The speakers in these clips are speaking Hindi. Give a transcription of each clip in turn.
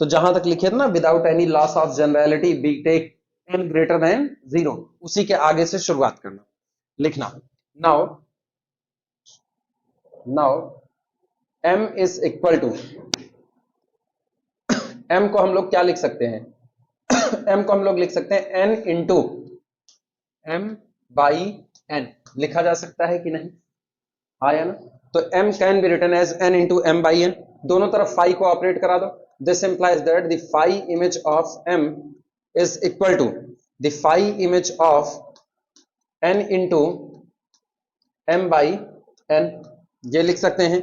तो जहां तक लिखे थे ना without any loss of generality we take n greater than 0, उसी के आगे से शुरुआत करना लिखना। Now m is equal to, m को हम लोग क्या लिख सकते हैं m को हम लोग लिख सकते हैं n into m by n, लिखा जा सकता है कि नहीं, हाँ या ना। तो m can be written as n into m by n, दोनों तरफ फाई को ऑपरेट करा दो। This implies that the phi image of m is equal to the phi image of n into m by n, ये लिख सकते हैं।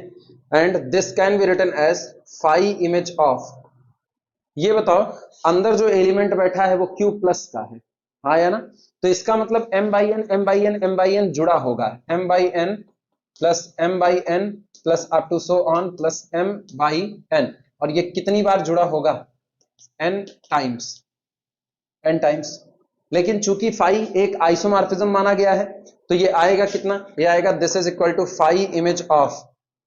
And this can be written as phi image of, ये बताओ अंदर जो एलिमेंट बैठा है वो q प्लस का है, हाँ या ना। तो इसका मतलब m by n m by n m by n जुड़ा होगा, m by n plus m by n plus up to so on plus m by n, और ये कितनी बार जुड़ा होगा, n टाइम्स। लेकिन चूंकि फाई एक आइसोमॉर्फिज्म माना गया है तो ये आएगा कितना, ये आएगा this is equal to phi image of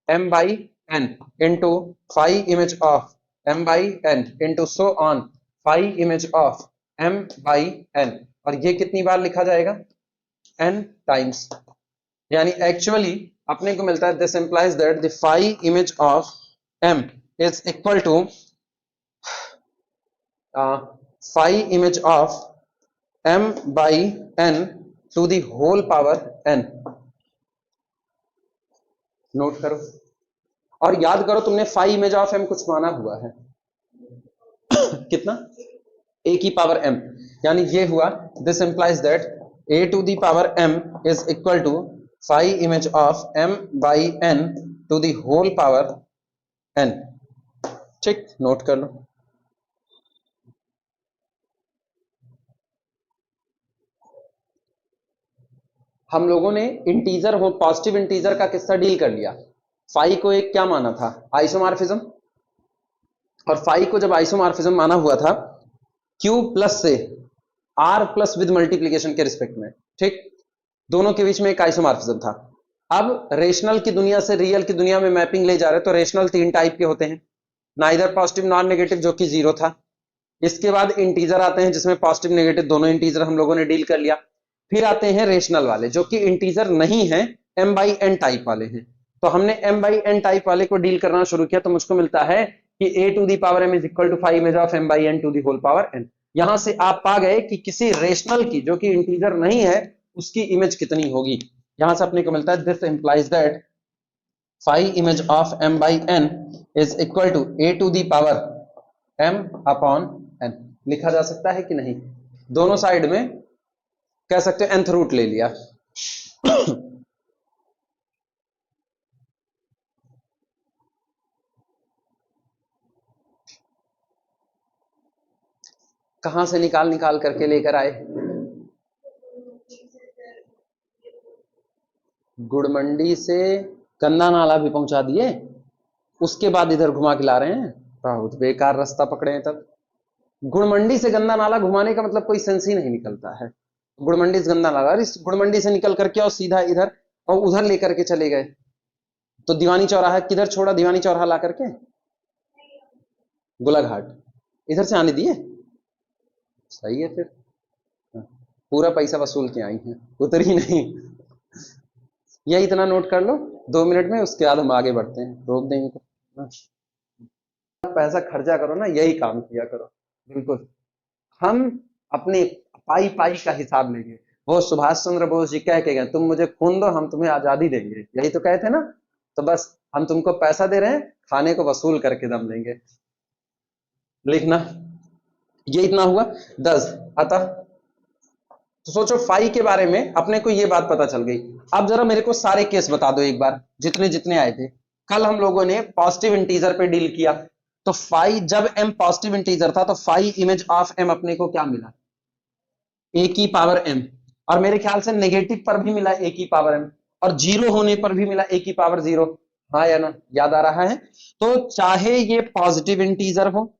m by n into phi image of m by n into so on phi image of m by n, और ये कितनी बार लिखा जाएगा, n टाइम्स। यानी एक्चुअली अपने को मिलता है this implies that the phi image of m is equal to phi image of m by n to the whole power n। Note करो और याद करो, तुमने फाई इमेज ऑफ m कुछ माना हुआ है कितना, a की पावर m, यानी ये हुआ this implies that a to the power m is equal to phi image of m by n to the whole power n। ठीक, नोट कर लो। हम लोगों ने इंटीजर हो पॉजिटिव इंटीजर का किस्सा डील कर लिया। फाई को एक क्या माना था, आइसोमॉर्फिज्म, और फाई को जब आइसोमॉर्फिज्म माना हुआ था Q प्लस से R प्लस विद मल्टीप्लीकेशन के रिस्पेक्ट में, ठीक, दोनों के बीच में एक आइसोमॉर्फिज्म था। अब रेशनल की दुनिया से रियल की दुनिया में मैपिंग ले जा रहे, तो रेशनल 3 टाइप के होते हैं, नाइदर पॉजिटिव नॉन नेगेटिव जो कि 0 था। इसके बाद इंटीजर आते हैं जिसमें पॉजिटिव नेगेटिव दोनों इंटीजर हम लोगों ने डील कर लिया। फिर आते हैं रेशनल वाले जो कि इंटीजर नहीं है, m बाई n टाइप वाले हैं। तो हमने m बाई n टाइप वाले को डील करना शुरू किया, तो मुझको मिलता है कि a to the power m is equal to phi image of m by n to the whole power n। यहां से आप पा गए कि किसी रेशनल की जो कि इंटीजर नहीं है उसकी इमेज कितनी होगी। यहां से अपने को मिलता है this implies that phi image of m by n is equal to a to the power m upon n। लिखा जा सकता है कि नहीं, दोनों साइड में कह सकते हो nth रूट ले लिया कहां से निकाल निकाल करके लेकर आए, गुड़मंडी से गंदा नाला भी पहुंचा दिए, उसके बाद इधर घुमा के ला रहे हैं, बहुत बेकार रास्ता पकड़े हैं। तब गुड़मंडी से गंदा नाला घुमाने का मतलब कोई सेंस ही नहीं निकलता है। गुड़मंडी से गंदा नाला, अरे गुड़मंडी से निकल करके और सीधा इधर और उधर लेकर के चले गए, तो दीवानी चौराहा किधर छोड़ा, दीवानी चौराहा ला करके गोलाघाट इधर से आने दिए, सही है। फिर पूरा पैसा वसूल के आई हैं, उतर ही नहीं। यही इतना नोट कर लो 2 मिनट में, उसके बाद हम आगे बढ़ते हैं, रोक देंगे तो पैसा खर्चा करो ना, यही काम किया करो। बिल्कुल, हम अपने पाई पाई का हिसाब लेंगे। वो सुभाष चंद्र बोस जी कह के गए, तुम मुझे खून दो हम तुम्हें आजादी देंगे, यही तो कहे थे ना। तो बस हम तुमको पैसा दे रहे हैं, खाने को वसूल करके दम लेंगे। लिखना, ये इतना हुआ 10। अतः तो सोचो फाई के बारे में अपने को ये बात पता चल गई। अब जरा मेरे को सारे केस बता दो एक बार, जितने जितने आए थे। कल हम लोगों ने पॉजिटिव इंटीजर पे डील किया, तो फाई जब m पॉजिटिव इंटीजर था तो फाई इमेज ऑफ m अपने को क्या मिला, a की पावर m, और मेरे ख्याल से नेगेटिव पर भी मिला a की पावर m, और जीरो होने पर भी मिला a की पावर 0, हाँ या ना, याद आ रहा है। तो चाहे ये पॉजिटिव इंटीजर हो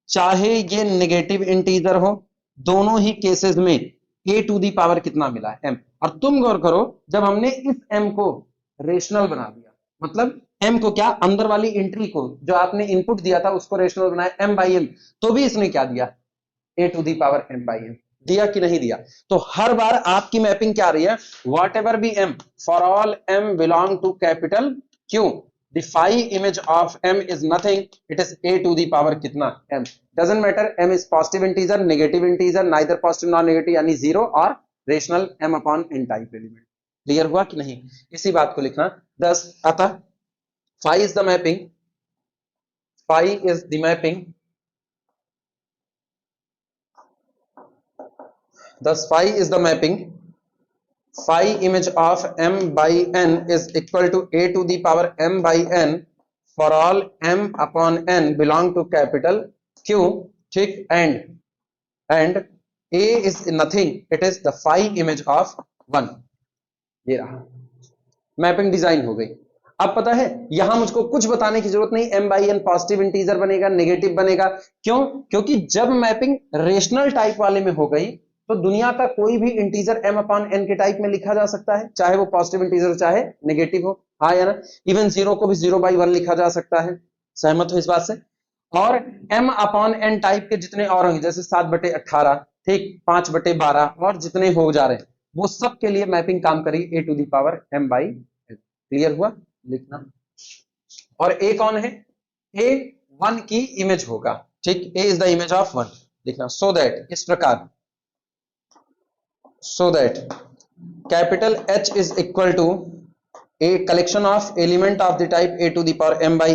चाहे ये नेगेटिव इंटीजर हो, दोनों ही केसेस में a टू दी पावर कितना मिला है m। और तुम गौर करो, जब हमने इस m को रेशनल बना दिया, मतलब m को क्या, अंदर वाली एंट्री को जो आपने इनपुट दिया था उसको रेशनल बनाया m बाई m, तो भी इसने क्या दिया, a to the power m by m दिया कि नहीं दिया। तो हर बार आपकी मैपिंग क्या आ रही है, whatever be m, for all m belong to capital Q, the phi image of m is nothing, it is a to the power कितना m, doesn't matter m is positive integer, negative integer, neither positive nor negative यानी जीरो, और rational m upon n type element. Clear हुआ कि नहीं, इसी बात को लिखना। 10 अतः phi is the mapping, phi is the mapping, thus phi is the mapping, phi image of m by n is equal to a to the power m by n for all m upon n belong to capital Q, ठीक, and a is nothing, it is the phi image of 1। ये रहा, मैपिंग डिजाइन हो गई। अब पता है यहां मुझको कुछ बताने की जरूरत नहीं, m by n positive integer बनेगा, नेगेटिव बनेगा, क्यों, क्योंकि जब मैपिंग रेशनल टाइप वाले में हो गई तो दुनिया का कोई भी इंटीजर m अपॉन n के टाइप में लिखा जा सकता है, चाहे वो पॉजिटिव इंटीजर हो चाहे नेगेटिव हो, हाँ या ना। इवन जीरो को भी 0/1 लिखा जा सकता है, सहमत हो इस बात से। और m अपॉन n टाइप के जितने और होंगे, जैसे 7/18, ठीक, 5/12 और जितने हो जा रहे हैं, वो सब के लिए मैपिंग काम करेगी a to the power m by n। Clear हुआ, लिखना। और a कौन है, a 1 की इमेज होगा, ठीक, a is the image of 1 लिखना। सो दैट, इस प्रकार, so that capital H is equal to a collection of element of the type a to the power m by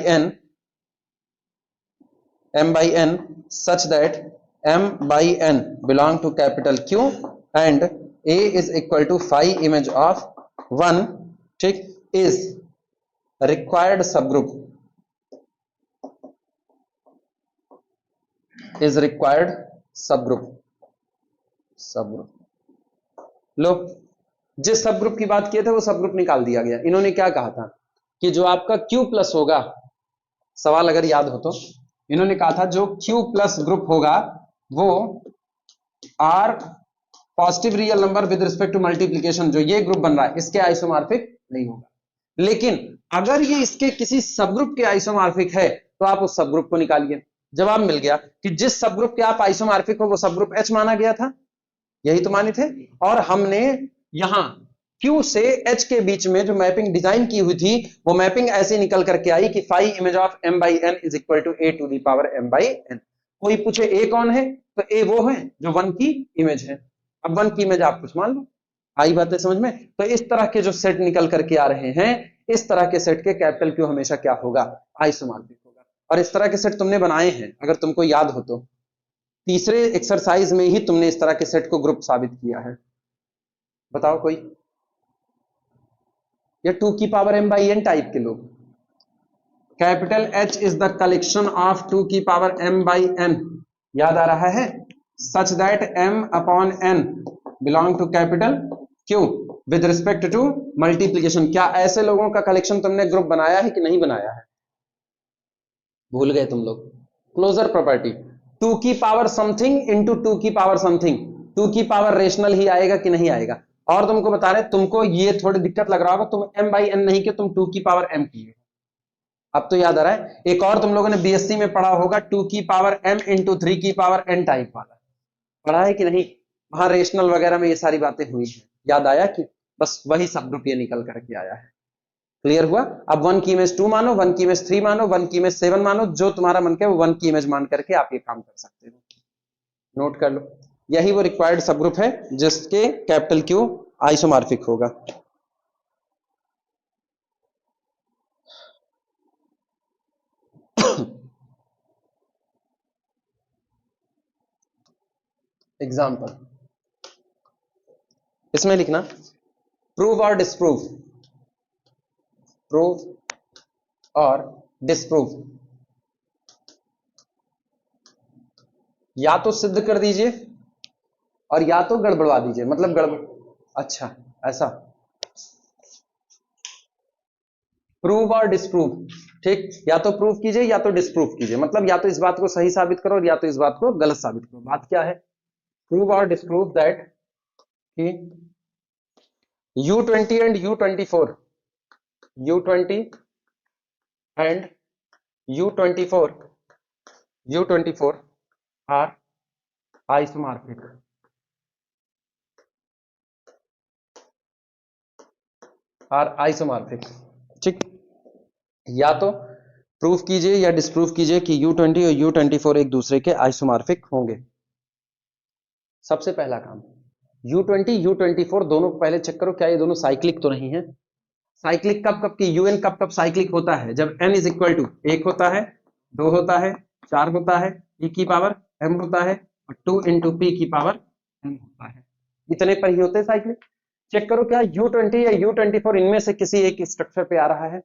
n such that m by n belong to capital Q and a is equal to phi image of 1, ठीक, is required subgroup, is required subgroup, subgroup। लो, जिस सब ग्रुप की बात किए थे वो सब ग्रुप निकाल दिया गया। इन्होंने क्या कहा था कि जो आपका Q प्लस होगा, सवाल अगर याद हो तो, इन्होंने कहा था जो Q प्लस ग्रुप होगा वो are positive real number with respect to multiplication, जो ये ग्रुप बन रहा है इसके आइसोमॉर्फिक नहीं होगा। लेकिन अगर ये इसके किसी सब ग्रुप के आइसोमॉर्फिक है तो आप उस सब ग्रुप को निकालिए। जवाब मिल गया कि जिस सब ग्रुप के आप आइसोमॉर्फिक हो वो सब ग्रुप H माना गया था, यही तो माने थे। और हमने यहां Q से H के बीच में जो मैपिंग डिजाइन की हुई थी वो मैपिंग ऐसे निकल करके आई कि phi image of m by n is equal to a to the power m by n। कोई पूछे a कौन है, तो a वो है जो 1 की इमेज है। अब 1 की इमेज आप कुछ मान लो, आई बात है समझ में। तो इस तरह के जो सेट निकल करके आ रहे हैं, इस तरह के सेट के कैपिटल Q हमेशा क्या होगा, आइसोमॉर्फिक होगा। और इस तरह के सेट तुमने बनाए हैं, अगर तुमको याद हो तो तीसरे एक्सरसाइज में ही तुमने इस तरह के सेट को ग्रुप साबित किया है। बताओ कोई, या 2 की power m by n type के लोग। Capital H is the collection of 2 की पावर m बाई n, याद आ रहा है, such that m upon n belong to capital Q with respect to multiplication. क्या ऐसे लोगों का कलेक्शन तुमने ग्रुप बनाया है कि नहीं बनाया है, भूल गए तुम लोग। क्लोजर प्रॉपर्टी, 2 की पावर समथिंग इंटू 2 की पावर समथिंग, 2 की पावर रेशनल ही आएगा कि नहीं आएगा। और तुमको बता रहे, तुमको ये थोड़ी दिक्कत लग रहा होगा, तुम m बाई n नहीं कि तुम 2 की पावर m की। अब तो याद आ रहा है, एक और तुम लोगों ने बीएससी में पढ़ा होगा 2 की पावर m इंटू 3 की पावर n टाइप वाला, पढ़ा है कि नहीं, वहां रेशनल वगैरह में ये सारी बातें हुई हैं, याद आया कि बस वही सब ग्रुप ये निकल करके आया है। क्लियर हुआ। अब 1 की इमेज 2 मानो, 1 की इमेज 3 मानो, 1 की इमेज 7 मानो, जो तुम्हारा मन के वो 1 की इमेज मान करके आप ये काम कर सकते हो। नोट कर लो, यही वो रिक्वायर्ड सब ग्रुप है जिसके कैपिटल Q आइसोमॉर्फिक होगा। एग्जाम्पल इसमें लिखना, प्रूव और डिसप्रूव, प्रूव और डिसप्रूव, या तो सिद्ध कर दीजिए और या तो गड़बड़वा दीजिए, मतलब गड़बड़, अच्छा ऐसा, प्रूव और डिसप्रूव, ठीक, या तो प्रूव कीजिए या तो डिसप्रूव कीजिए, मतलब या तो इस बात को सही साबित करो और या तो इस बात को गलत साबित करो। बात क्या है, प्रूव और disprove that U20 and U24, U20 and U24 are isomorphic. ठीक, या तो प्रूफ कीजिए या डिस्प्रूव कीजिए कि U20 और U24 एक दूसरे के आइसोमॉर्फिक होंगे। सबसे पहला काम, U20 U24 दोनों को पहले चेक करो क्या ये दोनों साइक्लिक तो नहीं है। साइक्लिक कब कब की, यूएन कब कब साइक्लिक होता है, जब n इज इक्वल टू 1 होता है, 2 होता है, 4 होता है, e की पावर m होता है, और 2 इंटू पी की पावर m होता है। इतने पर ही होते हैं साइक्लिक। चेक करो क्या U20 या U24 इनमें से किसी एक स्ट्रक्चर पे आ रहा है,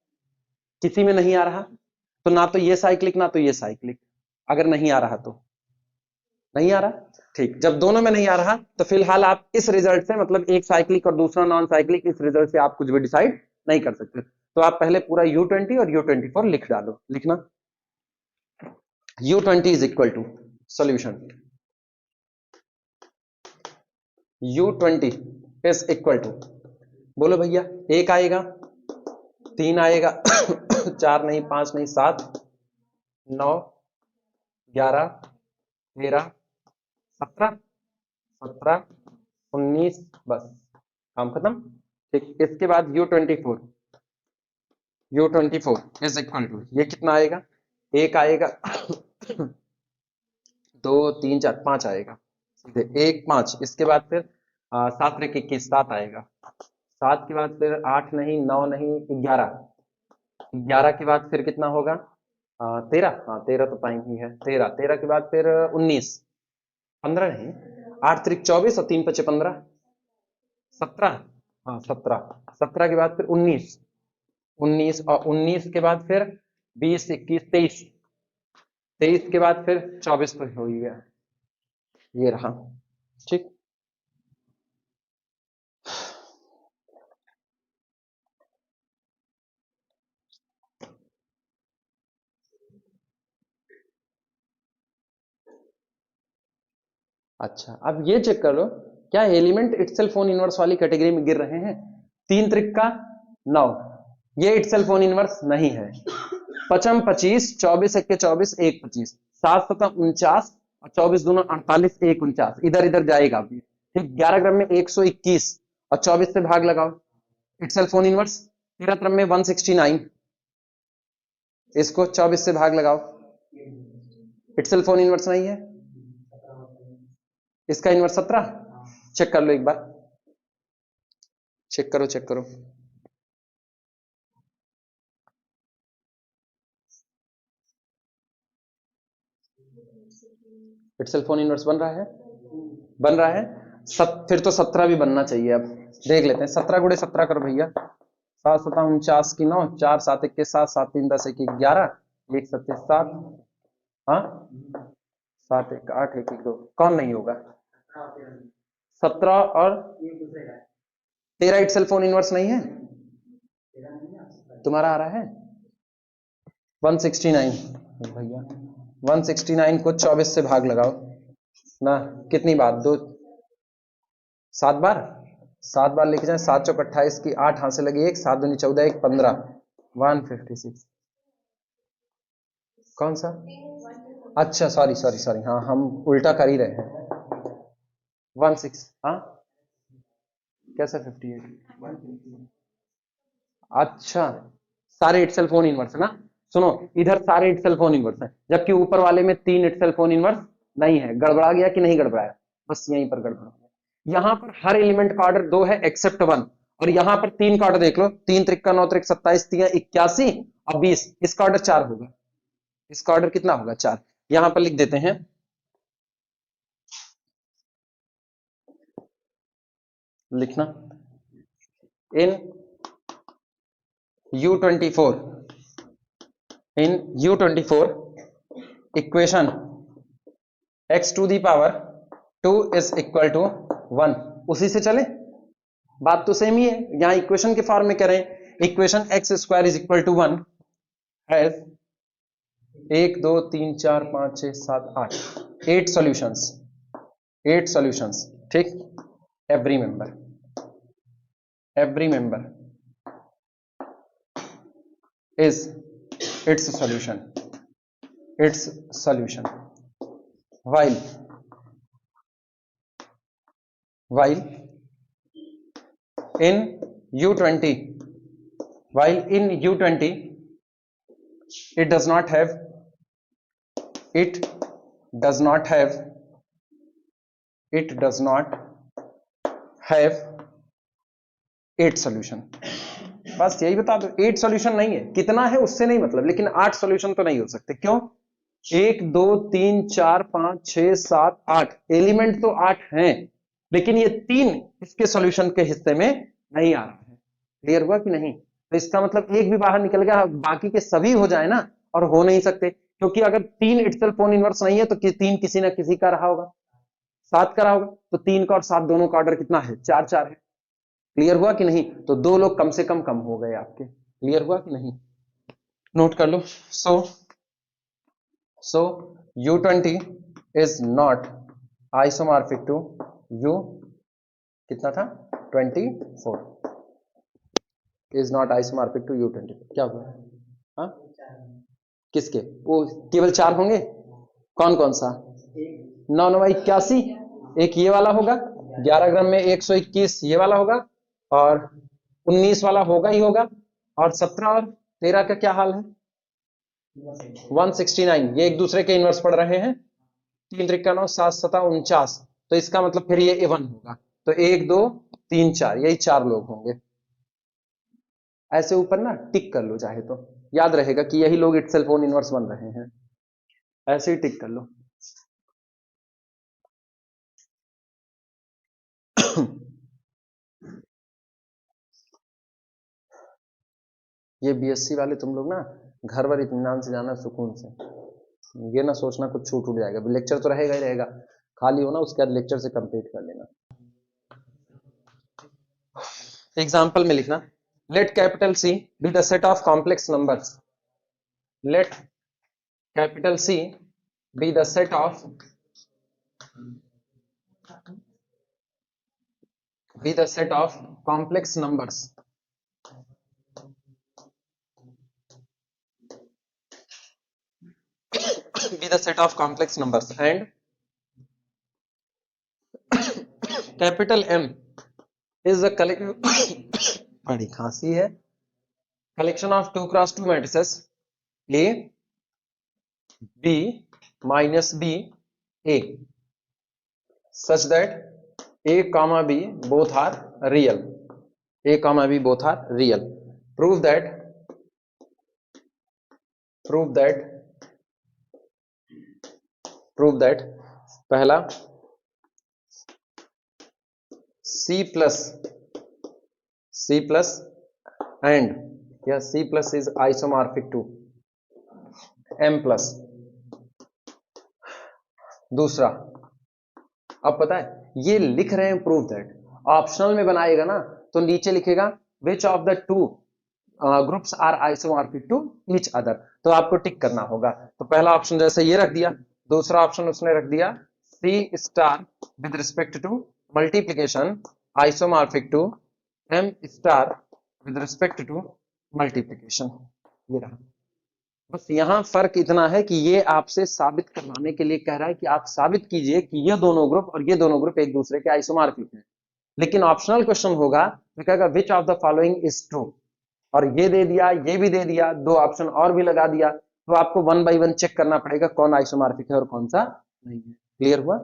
किसी में नहीं आ रहा, तो ना तो ये साइक्लिक ना तो ये साइक्लिक। अगर नहीं आ रहा तो नहीं आ रहा, ठीक। जब दोनों में नहीं आ रहा तो फिलहाल आप इस रिजल्ट से, मतलब एक साइक्लिक और दूसरा नॉन साइक्लिक, इस रिजल्ट से आप कुछ भी डिसाइड नहीं कर सकते। तो आप पहले पूरा U20 और U24 लिख डालो। लिखना U20 is equal to, solution U20 is equal to, बोलो भैया, 1 आएगा, 3 आएगा 4 नहीं, 5 नहीं, 7, 9, 11, 13, 17, 19, बस काम खत्म। ठीक, इसके बाद U24 इज इक्वल टू, ये कितना आएगा, 1 आएगा 2, 3, 4, 5 आएगा सीधे, 1, 5। इसके बाद फिर 7 × 21, 7 आएगा, 7 के बाद फिर 8 नहीं, 9 नहीं, 11, 11 के बाद फिर कितना होगा, 13, हाँ 13 तो टाइम ही है, 13, 13 के बाद फिर 19, 15 नहीं, 8 × 24 और 3 × 5 = 15, 17, हाँ 17, 17 के बाद फिर 19, 19 और 19 के बाद फिर 20, 21, 23, 23 के बाद फिर 24 तो हो ही गया, ये रहा। ठीक, अच्छा अब ये चेक कर लो क्या एलिमेंट इटसेल्फ ओन इनवर्स वाली कैटेगरी में गिर रहे हैं। 3 त्रिक का 9, ये इटसेल्फ ओन इनवर्स नहीं है। 5 25, 24 1 24, 1 25, 7 7 49 और 24 दोनों 48, 1 49, इधर इधर जाएगा अभी। ठीक, 11 क्रम में 121 और 24 से भाग लगाओ, इटसेल्फ ओन इनवर्स। 13 क्रम में 169, इसको 24 से भाग लगाओ, इटसेल्फ ओन इनवर्स नहीं है। इसका इनवर्स 17, चेक कर लो एक बार, चेक करो चेक करो, इटसेल्फ ओन इनवर्स बन रहा है, बन रहा है। फिर तो 17 भी बनना चाहिए। अब देख लेते हैं, 17 × 17 करो भैया, 7 7 49 की 9, 4 7 1 के 7, 7 3 10 1 11, 1 7 7, हाँ 7 1 8 1 1 2, कौन नहीं होगा, 17 और 13 इटसेल्फ ओन इनवर्स नहीं है, तुम्हारा आ रहा है 169 भैया, 169 को 24 से भाग लगाओ ना, कितनी बार, 2 7 बार, 7 बार लिखे जाए, 7 चौक 28 की 8 हाथ से लगी 1, 7 दूनी 14 1 15, 156। कौन सा, अच्छा सॉरी सॉरी सॉरी, हाँ हम उल्टा कर ही रहे हैं। 16, हाँ कैसा 58, अच्छा सारे इटसेल्फ ओन इनवर्स है ना। सुनो, इधर सारे इटसेल्फ ओन इनवर्स है, जबकि ऊपर वाले में 3 इटसेल्फ ओन इनवर्स नहीं है। गड़बड़ा गया कि नहीं गड़बड़ाया, बस यहीं पर गड़बड़ा गया। यहां पर हर एलिमेंट का ऑर्डर 2 है एक्सेप्ट 1, और यहां पर 3 का ऑर्डर देख लो, 3 त्रिक 9 त्रिक 27, 3 81 और 20, इसका ऑर्डर 4 होगा। इसका ऑर्डर कितना होगा, 4। यहां पर लिख देते हैं, लिखना इन U24, in U24 equation x to the power 2 is equal to 1, उसी से चले, बात तो सेम ही है। यहां इक्वेशन के फॉर्म में करें, equation x square is equal to 1 has 1 2 3 4 5 6 7 8 8 solutions, 8 solutions. ठीक, every member is its solution while in U20 it does not have eight solution. बस यही बता दो, 8 सॉल्यूशन नहीं है, कितना है उससे नहीं मतलब, लेकिन 8 सॉल्यूशन तो नहीं हो सकते। क्यों? 1 2 3 4 5 6 7 8 एलिमेंट तो 8 हैं, लेकिन ये 3 इसके सॉल्यूशन के हिस्से में नहीं आ रहा है। क्लियर हुआ कि नहीं? तो इसका मतलब एक भी बाहर निकल गया, बाकी के सभी हो जाए ना, और हो नहीं सकते, क्योंकि अगर 3 इटसेल्फ ओन इनवर्स नहीं है तो 3 किसी ना किसी का रहा होगा, 7 का रहा होगा, तो 3 का और 7 दोनों का ऑर्डर कितना है? 4 4 है। क्लियर हुआ कि नहीं? तो 2 लोग कम से कम हो गए आपके। क्लियर हुआ कि नहीं? नोट कर लो। So U20 is not isomorphic to U, कितना था? 24 is not isomorphic to U20। क्या हुआ? हाँ, किसके? वो केवल 4 होंगे। कौन कौन सा? 9 9 81, एक ये वाला होगा, 11 ग्राम में 121 ये वाला होगा, और 19 वाला होगा ही होगा, और 17 और 13 का क्या हाल है? 169, ये एक दूसरे के इनवर्स पड़ रहे हैं। 3 त्रिका 9 7 7 49, तो इसका मतलब फिर ये A1 होगा। तो 1 2 3 4, यही 4 लोग होंगे। ऐसे ऊपर ना टिक कर लो, चाहे तो याद रहेगा कि यही लोग इटसेल्फ ओन इनवर्स बन रहे हैं। ऐसे ही टिक कर लो। ये बीएससी वाले तुम लोग ना घर पर इत्मीनान से जाना, सुकून से, ये ना सोचना कुछ छूट उठ जाएगा। लेक्चर तो रहेगा ही रहेगा, खाली हो ना उसके बाद लेक्चर से कंप्लीट कर लेना। एग्जाम्पल में लिखना, let capital C be the set of complex numbers. Let capital C be the set of complex numbers be the set of complex numbers, and capital M is the बड़ी खांसी है, collection of 2 cross 2 matrices A B minus B A such that A comma B both are real. A comma B both are real. Prove that पहला C plus and yeah, C plus is isomorphic to M plus। दूसरा, अब पता है ये लिख रहे हैं प्रूव दैट, ऑप्शनल में बनाएगा ना तो नीचे लिखेगा which of the two groups are isomorphic to each other, तो आपको टिक करना होगा। तो पहला ऑप्शन जैसे ये रख दिया, दूसरा ऑप्शन उसने रख दिया C star with respect to multiplication isomorphic to M star with respect to multiplication. ये रहा। बस यहां फर्क इतना है कि ये आपसे साबित करवाने के लिए कह रहा है कि आप साबित कीजिए कि ये दोनों ग्रुप और ये दोनों ग्रुप एक दूसरे के आइसोमॉर्फिक हैं। लेकिन ऑप्शनल क्वेश्चन होगा तो कहेगा विच of the following is true, और ये दे दिया, ये भी दे दिया, 2 ऑप्शन और भी लगा दिया, तो आपको 1 बाय 1 चेक करना पड़ेगा कौन आइसोमॉर्फिक है और कौन सा नहीं है। क्लियर हुआ?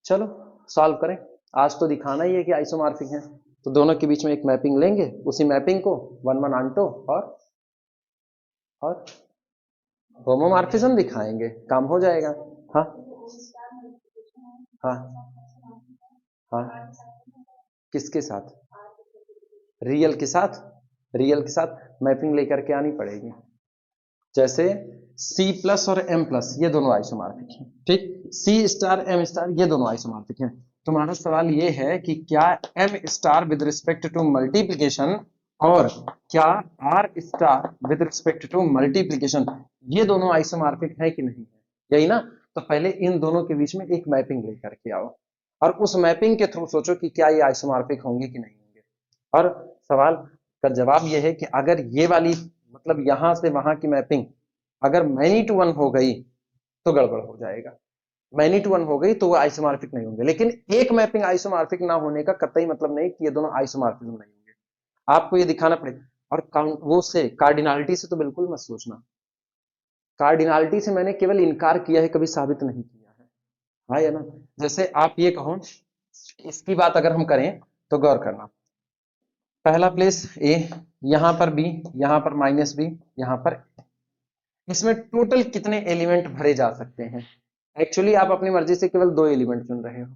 चलो सॉल्व करें। आज तो दिखाना ही है कि आइसोमॉर्फिक है, तो दोनों के बीच में एक मैपिंग लेंगे, उसी मैपिंग को 1 1 आंटो और होमोमॉर्फिज्म दिखाएंगे, काम हो जाएगा। हाँ हाँ हाँ, किसके साथ? रियल के साथ, रियल के साथ मैपिंग लेकर के आनी पड़ेगी। जैसे C प्लस और M प्लस ये दोनों आइसोमॉर्फिक हैं, ठीक, C स्टार M स्टार ये दोनों आइसोमॉर्फिक हैं। तुम्हारा सवाल ये है कि क्या M star with respect to multiplication और क्या R star with respect to multiplication ये दोनों आइसोमॉर्फिक है कि नहीं है, यही ना? तो पहले इन दोनों के बीच में एक मैपिंग लेकर के आओ, और उस मैपिंग के थ्रू सोचो कि क्या ये आइसोमॉर्फिक होंगे कि नहीं होंगे। और सवाल का जवाब यह है कि अगर ये वाली मतलब यहां से वहां की मैपिंग अगर मैनी टू वन हो गई तो गड़बड़ हो जाएगा, मैनी टू वन हो गई तो वो आइसोमॉर्फिक नहीं होंगे। लेकिन एक मैपिंग आइसोमॉर्फिक ना होने का कतई मतलब नहीं कि ये दोनों आइसोमॉर्फिज्म नहीं होंगे, आपको ये दिखाना पड़ेगा। और काउंट वो से कार्डिनालिटी से तो बिल्कुल मत सोचना, कार्डिनालिटी से मैंने केवल इनकार किया है, कभी साबित नहीं किया है। हाँ या ना? जैसे आप ये कहो, इसकी बात अगर हम करें तो गौर करना, पहला प्लेस ए, यहां पर बी, यहां पर माइनस बी, यहां पर, इसमें टोटल कितने एलिमेंट भरे जा सकते हैं? एक्चुअली आप अपनी मर्जी से केवल दो एलिमेंट चुन रहे हो,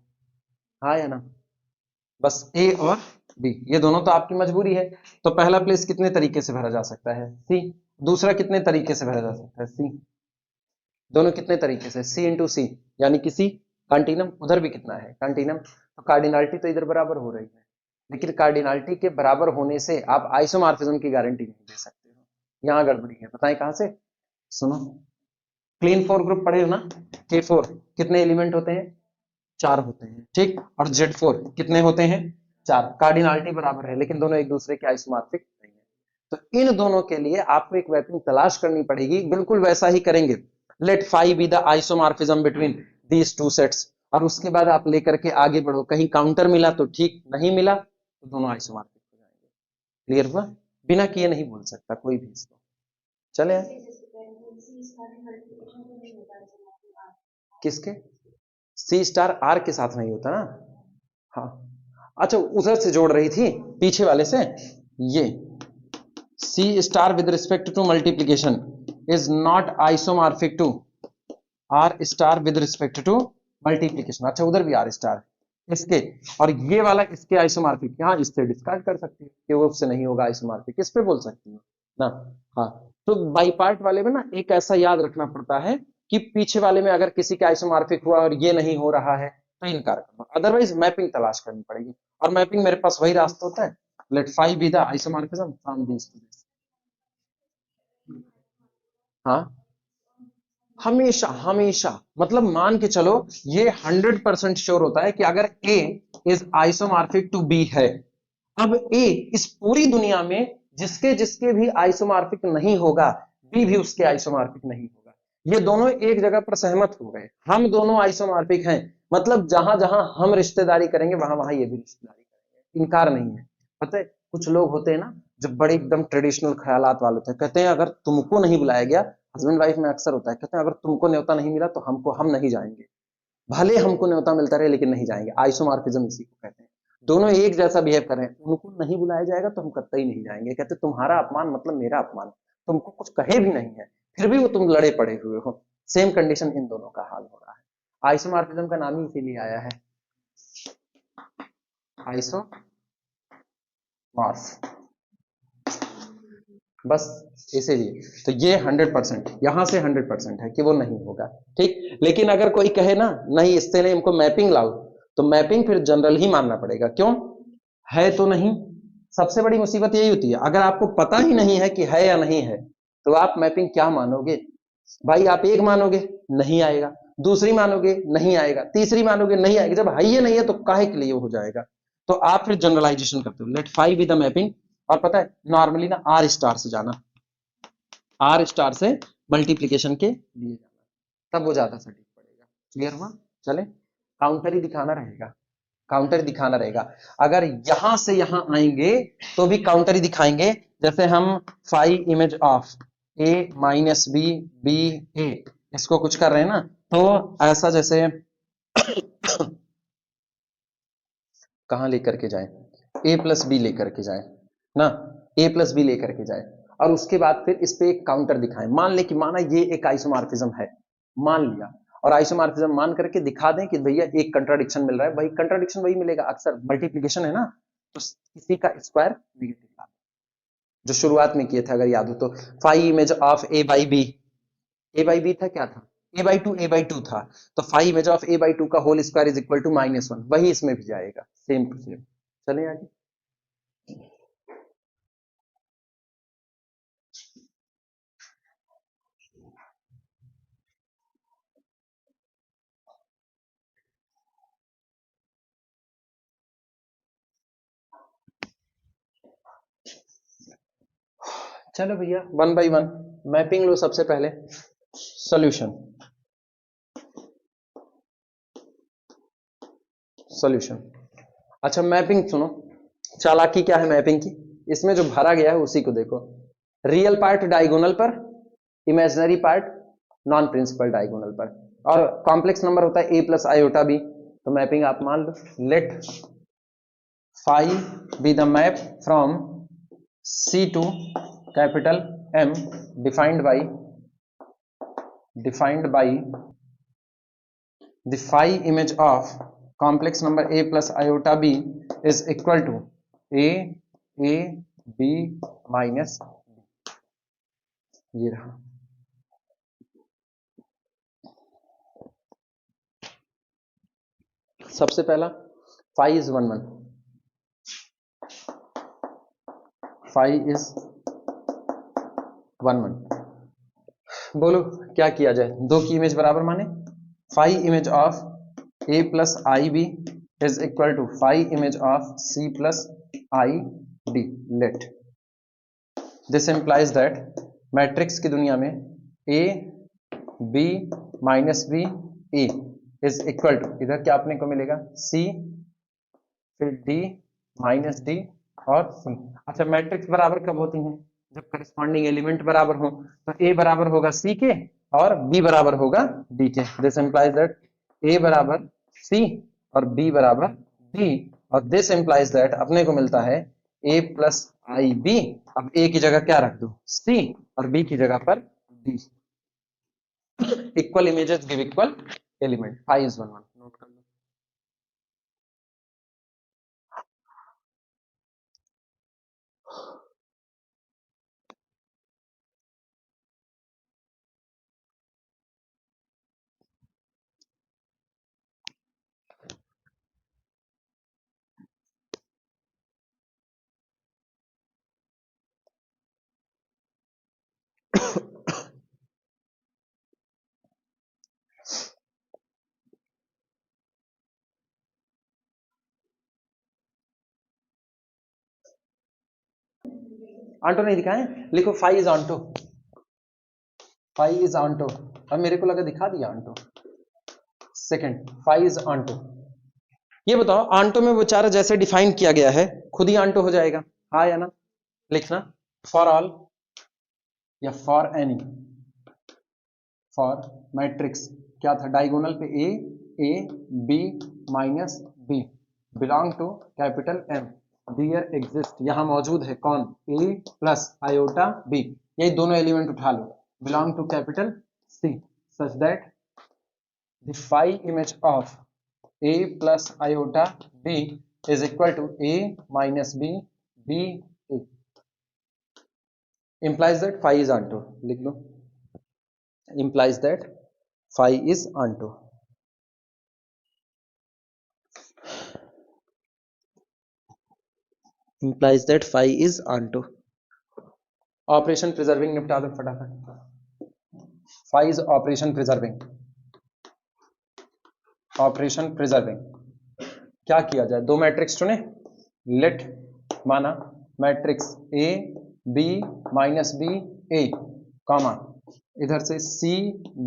हाँ या ना? बस ए और बी, ये दोनों तो आपकी मजबूरी है। तो पहला प्लेस कितने तरीके से भरा जा सकता है? सी। दूसरा कितने तरीके से भरा जा सकता है? सी। दोनों कितने तरीके से? सी इंटू सी, यानी कि सी कंटिन्यूम, उधर भी कितना है? कंटिन्यूम। तो कार्डिनलिटी तो इधर बराबर हो रही है, लेकिन कार्डिनलिटी के बराबर होने से आप आइसोमॉर्फिज्म की गारंटी नहीं दे सकते हो। यहां गड़बड़ी है, बताएं कहां से? सुनो, क्लीन फोर ग्रुप पढ़े हो ना? के फोर कितने एलिमेंट होते हैं? चार होते हैं, ठीक। और जेड फोर कितने होते हैं? चार। कार्डिनलिटी बराबर है, लेकिन दोनों एक दूसरे के आइसोमॉर्फिक नहीं है। तो इन दोनों के लिए आपको एक मैपिंग तलाश करनी पड़ेगी, बिल्कुल वैसा ही करेंगे। Let phi be the isomorphism between these two sets, और उसके बाद आप लेकर के आगे बढ़ो, कहीं काउंटर मिला तो ठीक, नहीं मिला तो दोनों आइसोमॉर्फिक हो जाएंगे। क्लियर हुआ? बिना किए नहीं बोल सकता कोई भी इसको। चले किसके? सी स्टार आर के साथ नहीं होता ना? हाँ, अच्छा उधर से जोड़ रही थी, पीछे वाले से। ये C star with respect to multiplication is not isomorphic to R star with respect to multiplication. अच्छा उधर भी आर स्टार इसके, और ये वाला इसके आइसोमॉर्फिक, यहाँ इससे डिस्कार्ड कर सकती है कि वो उससे नहीं होगा आइसोमॉर्फिक, इस पे बोल सकती है ना? हाँ। तो बाई पार्ट वाले में ना एक ऐसा याद रखना पड़ता है कि पीछे वाले में अगर किसी का आइसोमॉर्फिक हुआ और ये नहीं हो रहा है तो इनकार करना, अदरवाइज मैपिंग तलाश करनी पड़ेगी। और मैपिंग मेरे पास वही रास्ता होता है, let phi be the isomorphism from this to this. हाँ, हमेशा हमेशा, मतलब मान के चलो ये 100% श्योर होता है कि अगर ए इज आइसोमॉर्फिक टू बी है, अब ए इस पूरी दुनिया में जिसके जिसके भी आइसोमॉर्फिक नहीं होगा, बी भी उसके आइसोमॉर्फिक नहीं होगा। ये दोनों एक जगह पर सहमत हो गए, हम दोनों आइसोमॉर्फिक हैं, मतलब जहां जहां हम रिश्तेदारी करेंगे वहां वहां ये भी रिश्तेदारी करेंगे, इनकार नहीं है। पता है कुछ लोग होते हैं ना जो बड़े एकदम ट्रेडिशनल ख्यालात वाले होते हैं, कहते हैं अगर तुमको नहीं बुलाया गया, हस्बैंड वाइफ में अक्सर होता है, कहते हैं अगर तुमको न्योता नहीं मिला तो हम नहीं जाएंगे, भले हमको न्योता मिलता रहे लेकिन नहीं जाएंगे। आइसोमॉर्फिज्म इसी को कहते हैं। दोनों एक जैसा बिहेव कर रहे हैं, उनको नहीं बुलाया जाएगा तो हम कतई नहीं जाएंगे, कहते तुम्हारा अपमान मतलब मेरा अपमान, तुमको कुछ कहे भी नहीं है फिर भी वो तुम लड़े पड़े हुए हो। सेम कंडीशन इन दोनों का हाल हो रहा है। आइसोमॉर्फिज्म का नाम ही इसीलिए आया है, आइसोमॉर्फ, बस इसीलिए। तो ये 100%, यहां से 100% है कि वो नहीं होगा, ठीक। लेकिन अगर कोई कहे ना नहीं इससे नहीं, हमको मैपिंग लाओ, तो मैपिंग फिर जनरल ही मानना पड़ेगा, क्यों? है तो नहीं। सबसे बड़ी मुसीबत यही होती है, अगर आपको पता ही नहीं है कि है या नहीं है तो आप मैपिंग क्या मानोगे? भाई आप एक मानोगे, नहीं आएगा, दूसरी मानोगे, नहीं आएगा, तीसरी मानोगे, नहीं आएगा, जब है ये नहीं है तो काहे के लिए हो जाएगा? तो आप फिर जनरलाइजेशन करते हो, let phi be the mapping. और पता है नॉर्मली ना आर स्टार से जाना, आर स्टार से मल्टीप्लीकेशन के लिए जाना, तब वो ज्यादा सटीक पड़ेगा। क्लियर हुआ? चले, काउंटर ही दिखाना रहेगा, काउंटर दिखाना रहेगा। अगर यहां से यहां आएंगे तो भी काउंटर ही दिखाएंगे। जैसे हम five image of a minus b b a, इसको कुछ कर रहे हैं ना, तो ऐसा जैसे कहां लेकर के जाए, ए प्लस बी लेकर के जाए ना, ए प्लस बी लेकर के जाए, और उसके बाद फिर इस पे एक काउंटर दिखाएं। मान ले कि माना ये एक आइसोमॉर्फिज्म है, मान लिया, और आइसोमॉर्फिज्म मान करके दिखा दें कि भैया एक कंट्राडिक्शन मिल रहा है, भाई कंट्राडिक्शन वही मिलेगा अक्सर, मल्टीप्लीकेशन है ना, तो किसी का स्क्वायर नेगेटिव ला, जो शुरुआत में किए थे अगर याद हो तो, five image of a by b, a by b था, क्या था? ए बाई टू था, तो five image of a by two का whole square is equal to -1, वही इसमें भी जाएगा, सेम टू सेम। चले आगे। चलो भैया वन बाय वन मैपिंग लो सबसे पहले। सॉल्यूशन सॉल्यूशन अच्छा मैपिंग सुनो, चालाकी क्या है मैपिंग की, इसमें जो भरा गया है उसी को देखो। रियल पार्ट डायगोनल पर, imaginary part non principal diagonal पर, और कॉम्प्लेक्स नंबर होता है a प्लस आयोटा बी। तो मैपिंग आप मान लो, let phi be the map from C to capital M defined by the phi image of complex number a plus iota b is equal to a b minus ये रहा। सबसे पहला फाई इज 1 1, फाई इज 1 1। बोलो क्या किया जाए, दो की इमेज बराबर माने phi image of a plus i B is equal to phi image of c plus i D. Let this implies that matrix की दुनिया में a b minus B a is equal to, इधर क्या अपने को मिलेगा c फिर d माइनस d और c। अच्छा मैट्रिक्स बराबर कब होती हैं, जब करस्पॉन्डिंग एलिमेंट बराबर हो। तो a बराबर होगा c के और b बराबर होगा d के। दिस इंप्लाइज दैट a बराबर c और b बराबर d, और दिस इंप्लाइज दैट अपने को मिलता है a प्लस आई बी। अब a की जगह क्या रख दो c और b की जगह पर d। Equal images give equal element. Phi is 1 1, note कर लो। आंटो नहीं दिखाएं, लिखो phi is onto, phi is onto. अब मेरे को लगा दिखा दिया onto. Second phi is onto. ये बताओ आंटो में बेचारा जैसे डिफाइन किया गया है खुद ही आंटो हो जाएगा, हाँ या ना। लिखना फॉर ऑल या फॉर एनी, फॉर मैट्रिक्स क्या था डायगोनल पे A B minus B belong to capital M, there exist यहां मौजूद है कौन a प्लस आयोटा b, यही दोनों एलिमेंट उठा लो, belong to capital C such that the phi image of a plus iota b is equal to a minus b b a implies that phi is onto। लिख लो implies that phi is onto। implies that phi is onto। Operation preserving निपटा दो फटाफट। phi is operation preserving, operation preserving. क्या किया जाए, दो मैट्रिक्स चुने, लेट माना matrix A B minus B A comma इधर से C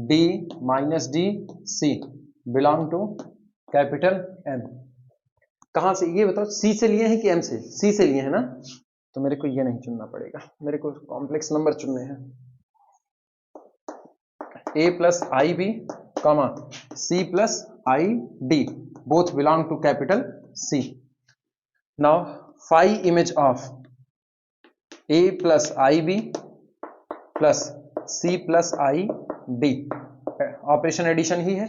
D minus D C belong to capital M. कहां से, ये बताओ सी से लिए हैं कि एम से, सी से लिए हैं ना, तो मेरे को ये नहीं चुनना पड़ेगा, मेरे को कॉम्प्लेक्स नंबर चुनने हैं। A plus i b comma c plus i d both belong to capital C. Now phi image of A plus i b plus c plus i d, operation addition ही है,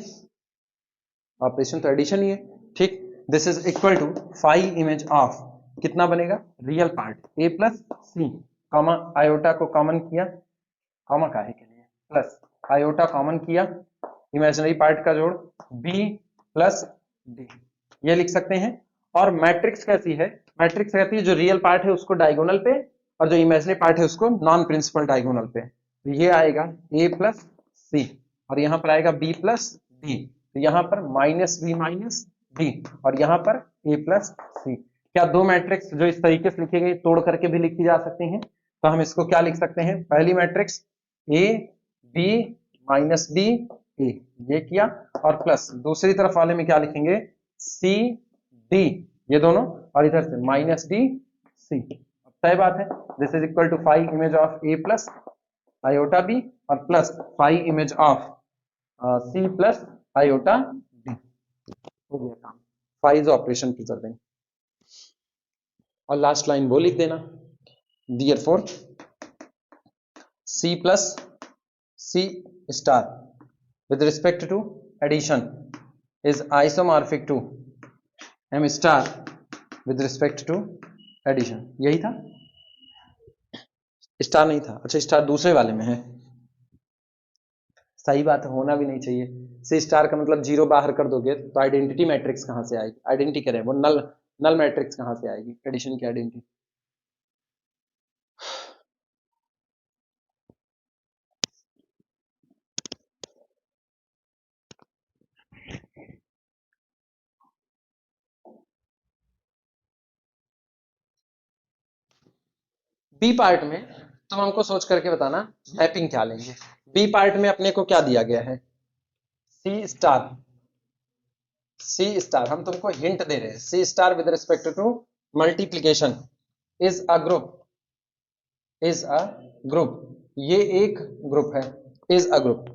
ऑपरेशन तो एडिशन ही है, ठीक। This is equal to phi image of कितना बनेगा real part a plus c comma iota को कॉमन किया, कॉमा काहे के लिए प्लस आयोटा कॉमन किया, इमेजिनरी पार्ट का जोड़ बी प्लस डी, ये लिख सकते हैं। और मैट्रिक्स कैसी है, मैट्रिक्स कहती है जो रियल पार्ट है उसको डायगोनल पे और जो इमेजिनरी पार्ट है उसको नॉन प्रिंसिपल डायगोनल पे। तो ये आएगा a प्लस सी और यहाँ पर आएगा b प्लस डी, तो यहाँ पर माइनस बी माइनस डी और यहाँ पर a प्लस सी। क्या दो मैट्रिक्स जो इस तरीके से लिखी गई तोड़ करके भी लिखी जा सकती हैं, तो तो हम इसको क्या लिख सकते हैं, पहली matrix A B minus D A, ये किया, और प्लस दूसरी तरफ वाले में क्या लिखेंगे, सी डी, ये दोनों, और इधर से माइनस डी सी। तय बात है, this is equal to 5 image of A plus iota b और plus 5 image of C plus iota d. हो गया काम, 5 ऑपरेशन प्रिजर्विंग। और लास्ट लाइन वो लिख देना, therefore C plus C star with respect to addition is isomorphic to M star with respect to addition। यही था, स्टार नहीं था, अच्छा स्टार दूसरे वाले में है, सही बात है, होना भी नहीं चाहिए। सी स्टार का मतलब जीरो बाहर कर दोगे तो आइडेंटिटी मैट्रिक्स कहां से आएगी, आइडेंटिटी करें वो नल नल मैट्रिक्स कहां से आएगी, एडिशन की आइडेंटिटी। बी पार्ट में तुम हमको सोच करके बताना मैपिंग क्या लेंगे। बी पार्ट में अपने को क्या दिया गया है, सी स्टार, सी स्टार हम तुमको हिंट दे रहे हैं, c star with respect to multiplication is a group, is a group, ये एक ग्रुप है, इज अ ग्रुप।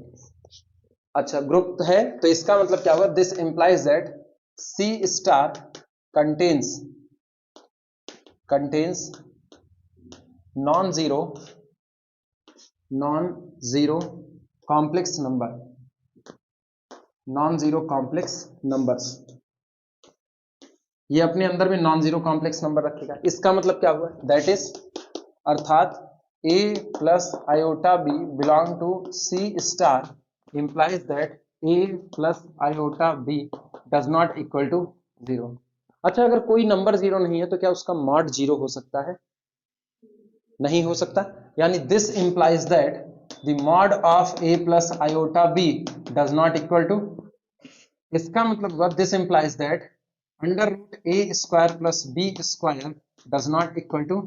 अच्छा ग्रुप है तो इसका मतलब क्या हुआ, this implies that c star contains contains non zero complex number, non zero complex numbers, ये अपने अंदर में नॉन जीरो कॉम्प्लेक्स नंबर रखेगा। इसका मतलब क्या हुआ, दैट इज अर्थात a plus iota B belong to C star implies that a plus iota B does not equal to zero. अच्छा अगर कोई नंबर जीरो नहीं है तो क्या उसका मॉड जीरो हो सकता है, नहीं हो सकता, यानी this implies that the mod of a plus iota B does not equal to, इसका मतलब हुआ this implies that under root a square plus b square does not equal to,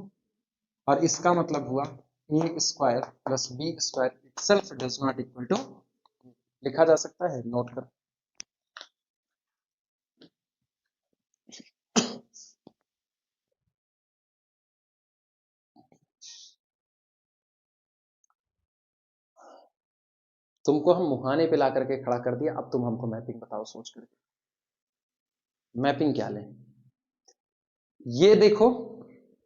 और इसका मतलब हुआ a square plus b square itself does not equal to, लिखा जा सकता है, नोट कर। तुमको हम मुहाने पे ला करके खड़ा कर दिया, अब तुम हमको मैपिंग बताओ सोच करके, मैपिंग क्या लें। ये देखो,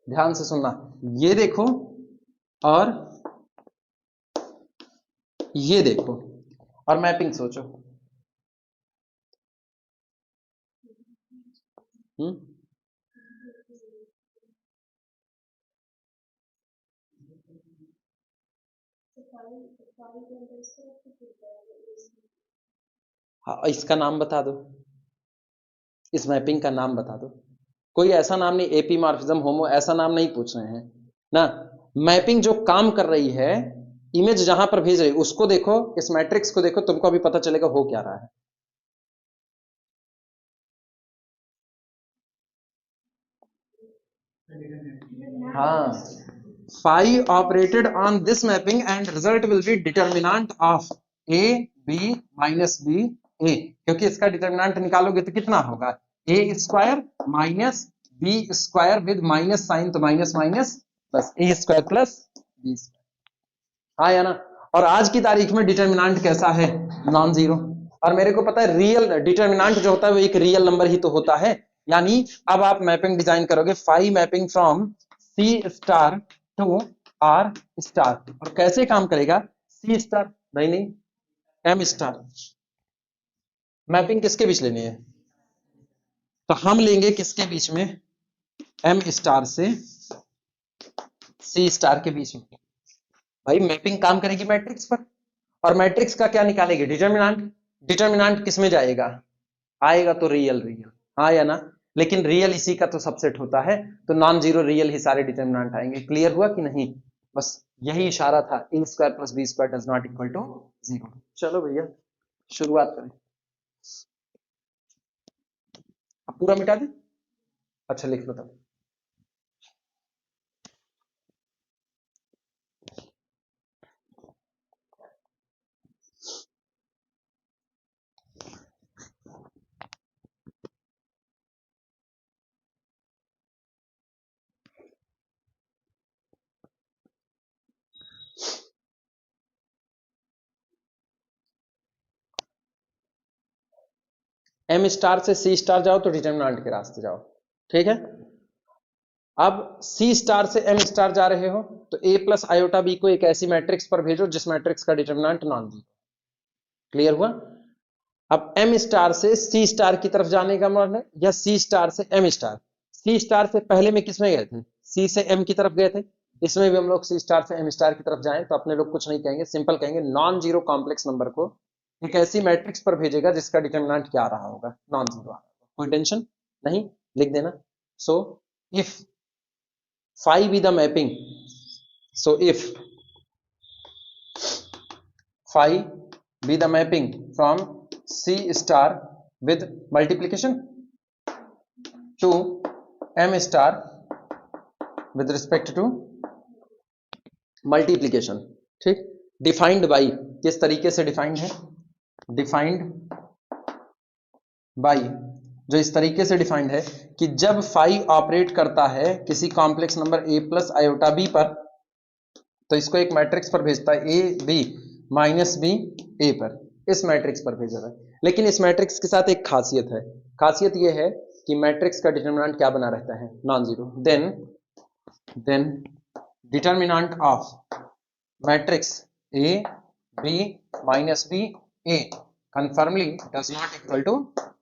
ध्यान से सुनना, ये देखो और ये देखो और मैपिंग सोचो। हाँ इसका नाम बता दो, इस मैपिंग का नाम बता दो। कोई ऐसा नाम नहीं, एपी मॉर्फिज्म होमो ऐसा नाम नहीं पूछ रहे हैं ना, मैपिंग जो काम कर रही है, इमेज जहां पर भेज रही है उसको देखो, इस मैट्रिक्स को देखो, तुमको अभी पता चलेगा हो क्या रहा है। हाँ, phi operated on this mapping and result will be determinant of a b minus b a, क्योंकि इसका डिटर्मिनेंट निकालोगे तो कितना होगा, a square minus b square with minus sign, तो minus minus plus a square plus b square, हाँ या ना। और आज की तारीख में डिटर्मिनेंट कैसा है, नॉन जीरो, और मेरे को पता है रियल डिटर्मिनेंट जो होता है वो एक रियल नंबर ही तो होता है, यानी अब आप मैपिंग डिजाइन करोगे, phi mapping from C star to R star, और कैसे काम करेगा, सी स्टार नहीं एम स्टार, मैपिंग किसके बीच लेनी है, तो हम लेंगे किसके बीच में, एम स्टार से सी स्टार के बीच में। भाई मैपिंग काम करेगी मैट्रिक्स पर, और मैट्रिक्स का क्या निकालेगी, डिटर्मिनेंट, डिटर्मिनेंट किस में जाएगा, आएगा तो रियल रियल, हाँ या ना, लेकिन रियल इसी का तो सबसेट होता है, तो नॉन जीरो रियल ही सारे डिटर्मिनेंट आएंगे। क्लियर हुआ कि नहीं, बस यही इशारा था, a square plus b square does not equal to zero. चलो भैया शुरुआत करें, अब पूरा मिटा दे, अच्छा लिख लो तब। एम स्टार से सी स्टार जाओ तो डिटर्मिनेंट के रास्ते जाओ, ठीक है। अब सी स्टार से एम स्टार जा रहे हो तो ए प्लस आयोटा बी को एक ऐसी मैट्रिक्स पर भेजो जिस मैट्रिक्स का डिटर्मिनेंट नॉन जीरो। क्लियर हुआ? अब एम स्टार से सी स्टार की तरफ जाने का मतलब है, या सी स्टार से एम स्टार। सी स्टार से पहले में किस में गए थे? सी से एम की तरफ गए थे। इसमें भी हम लोग सी स्टार से एम स्टार की तरफ जाएं तो अपने लोग कुछ नहीं कहेंगे, सिंपल कहेंगे नॉन जीरो कॉम्प्लेक्स नंबर को एक ऐसी मैट्रिक्स पर भेजेगा जिसका डिटर्मिनेंट क्या आ रहा होगा? नॉन जीरो आ रहा होगा। कोई टेंशन नहीं, लिख देना। So if phi be the mapping, so if phi be the mapping from C star with multiplication to M star with respect to multiplication, ठीक। डिफाइंड बाई, किस तरीके से डिफाइंड है? डिफाइंड बाई, जो इस तरीके से डिफाइंड है कि जब फाई ऑपरेट करता है किसी complex number a plus iota B पर तो इसको एक मैट्रिक्स पर भेजता है A B minus B A पर, इस मैट्रिक्स पर भेजा है। लेकिन इस मैट्रिक्स के साथ एक खासियत है, खासियत यह है कि मैट्रिक्स का डिटर्मिनेंट क्या बना रहता है? Non zero. Then determinant of matrix A B minus B A conformally does not equal to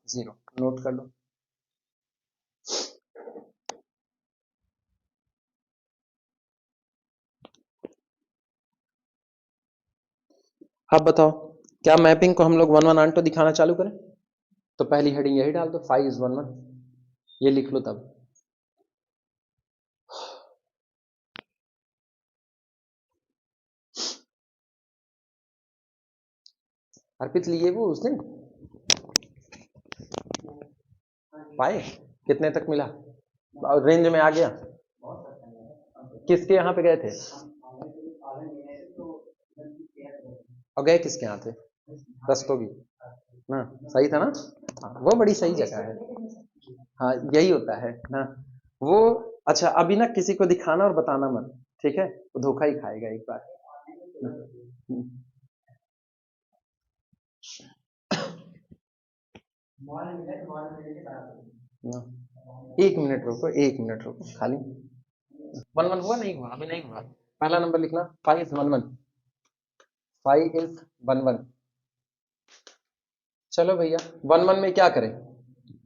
zero. Note कर लो। अब बताओ, क्या मैपिंग को हम लोग वन वन आंटो दिखाना चालू करें? तो पहली हेडिंग यही डाल दो, फाइव इज वन वन, ये लिख लो। तब अर्पित लिए वो उस दिन पाए, कितने तक मिला? रेंज में आ गया? किसके यहाँ पे गए थे और गए किसके यहाँ थे? रस्तोगी ना, सही था ना? हाँ, वो बड़ी सही जगह है। हाँ यही होता है ना वो। अच्छा अभी ना किसी को दिखाना और बताना मत, ठीक है? वो धोखा ही खाएगा एक बार। एक मिनट रुको, एक मिनट रुको खाली। वन वन हुआ? नहीं हुआ, अभी नहीं हुआ। पहला नंबर लिखना, five is one one, five is one one. चलो भैया, वन वन में क्या करें?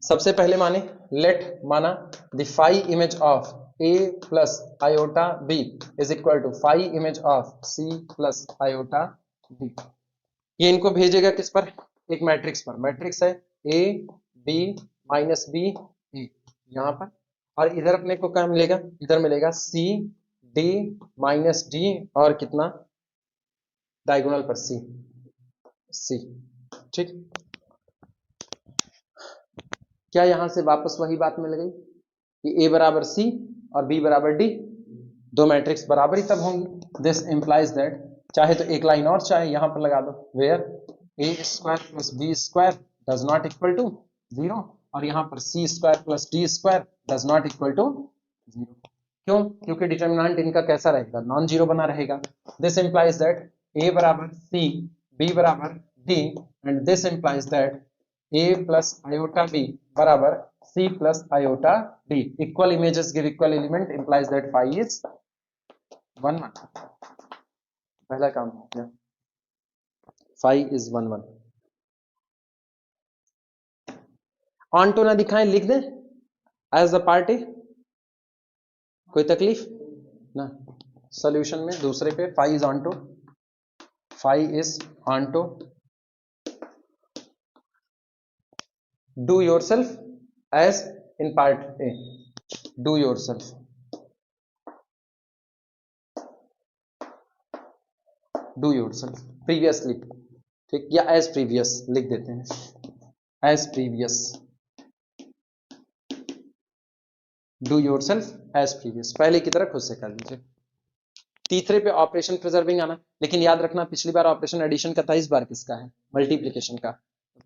सबसे पहले माने लेट, माना the phi image of A plus iota B is equal to phi image of C plus iota B. ये इनको भेजेगा किस पर? एक मैट्रिक्स पर। मैट्रिक्स है ए बी माइनस बी ए यहां पर, और इधर अपने को क्या मिलेगा? इधर मिलेगा सी डी माइनस डी और कितना डायगोनल पर सी, सी, ठीक। क्या यहां से वापस वही बात मिल गई कि ए बराबर सी और बी बराबर डी, दो मैट्रिक्स बराबर ही तब होंगी। दिस इंप्लाइज दैट, चाहे तो एक लाइन और चाहे यहां पर लगा दो, where a square plus b square does not equal to zero, और यहां पर c square plus d square does not equal to zero. क्यों? क्योंकि डिटर्मिनेंट इनका कैसा रहेगा? नॉन जीरो बना रहेगा। दिस इंप्लाइज दैट ए बराबर सी बी बराबर D and this implies that a plus iota b बराबर c plus iota d। Equal images give equal element implies that phi is 1 1। पहला काम हो गया, phi is 1 1। ऑन्टो ना दिखाएं, लिख दे एज द पार्टी, कोई तकलीफ ना। सॉल्यूशन में दूसरे पे phi is onto, phi is onto do yourself as in part A, do yourself, do yourself previously, ठीक, या as previous लिख देते हैं, as previous, do yourself as previous, पहले की तरह खुद से कर लीजिए। तीसरे पे ऑपरेशन प्रिजर्विंग आना, लेकिन याद रखना पिछली बार ऑपरेशन एडिशन का था, इस बार किसका है? मल्टीप्लिकेशन का।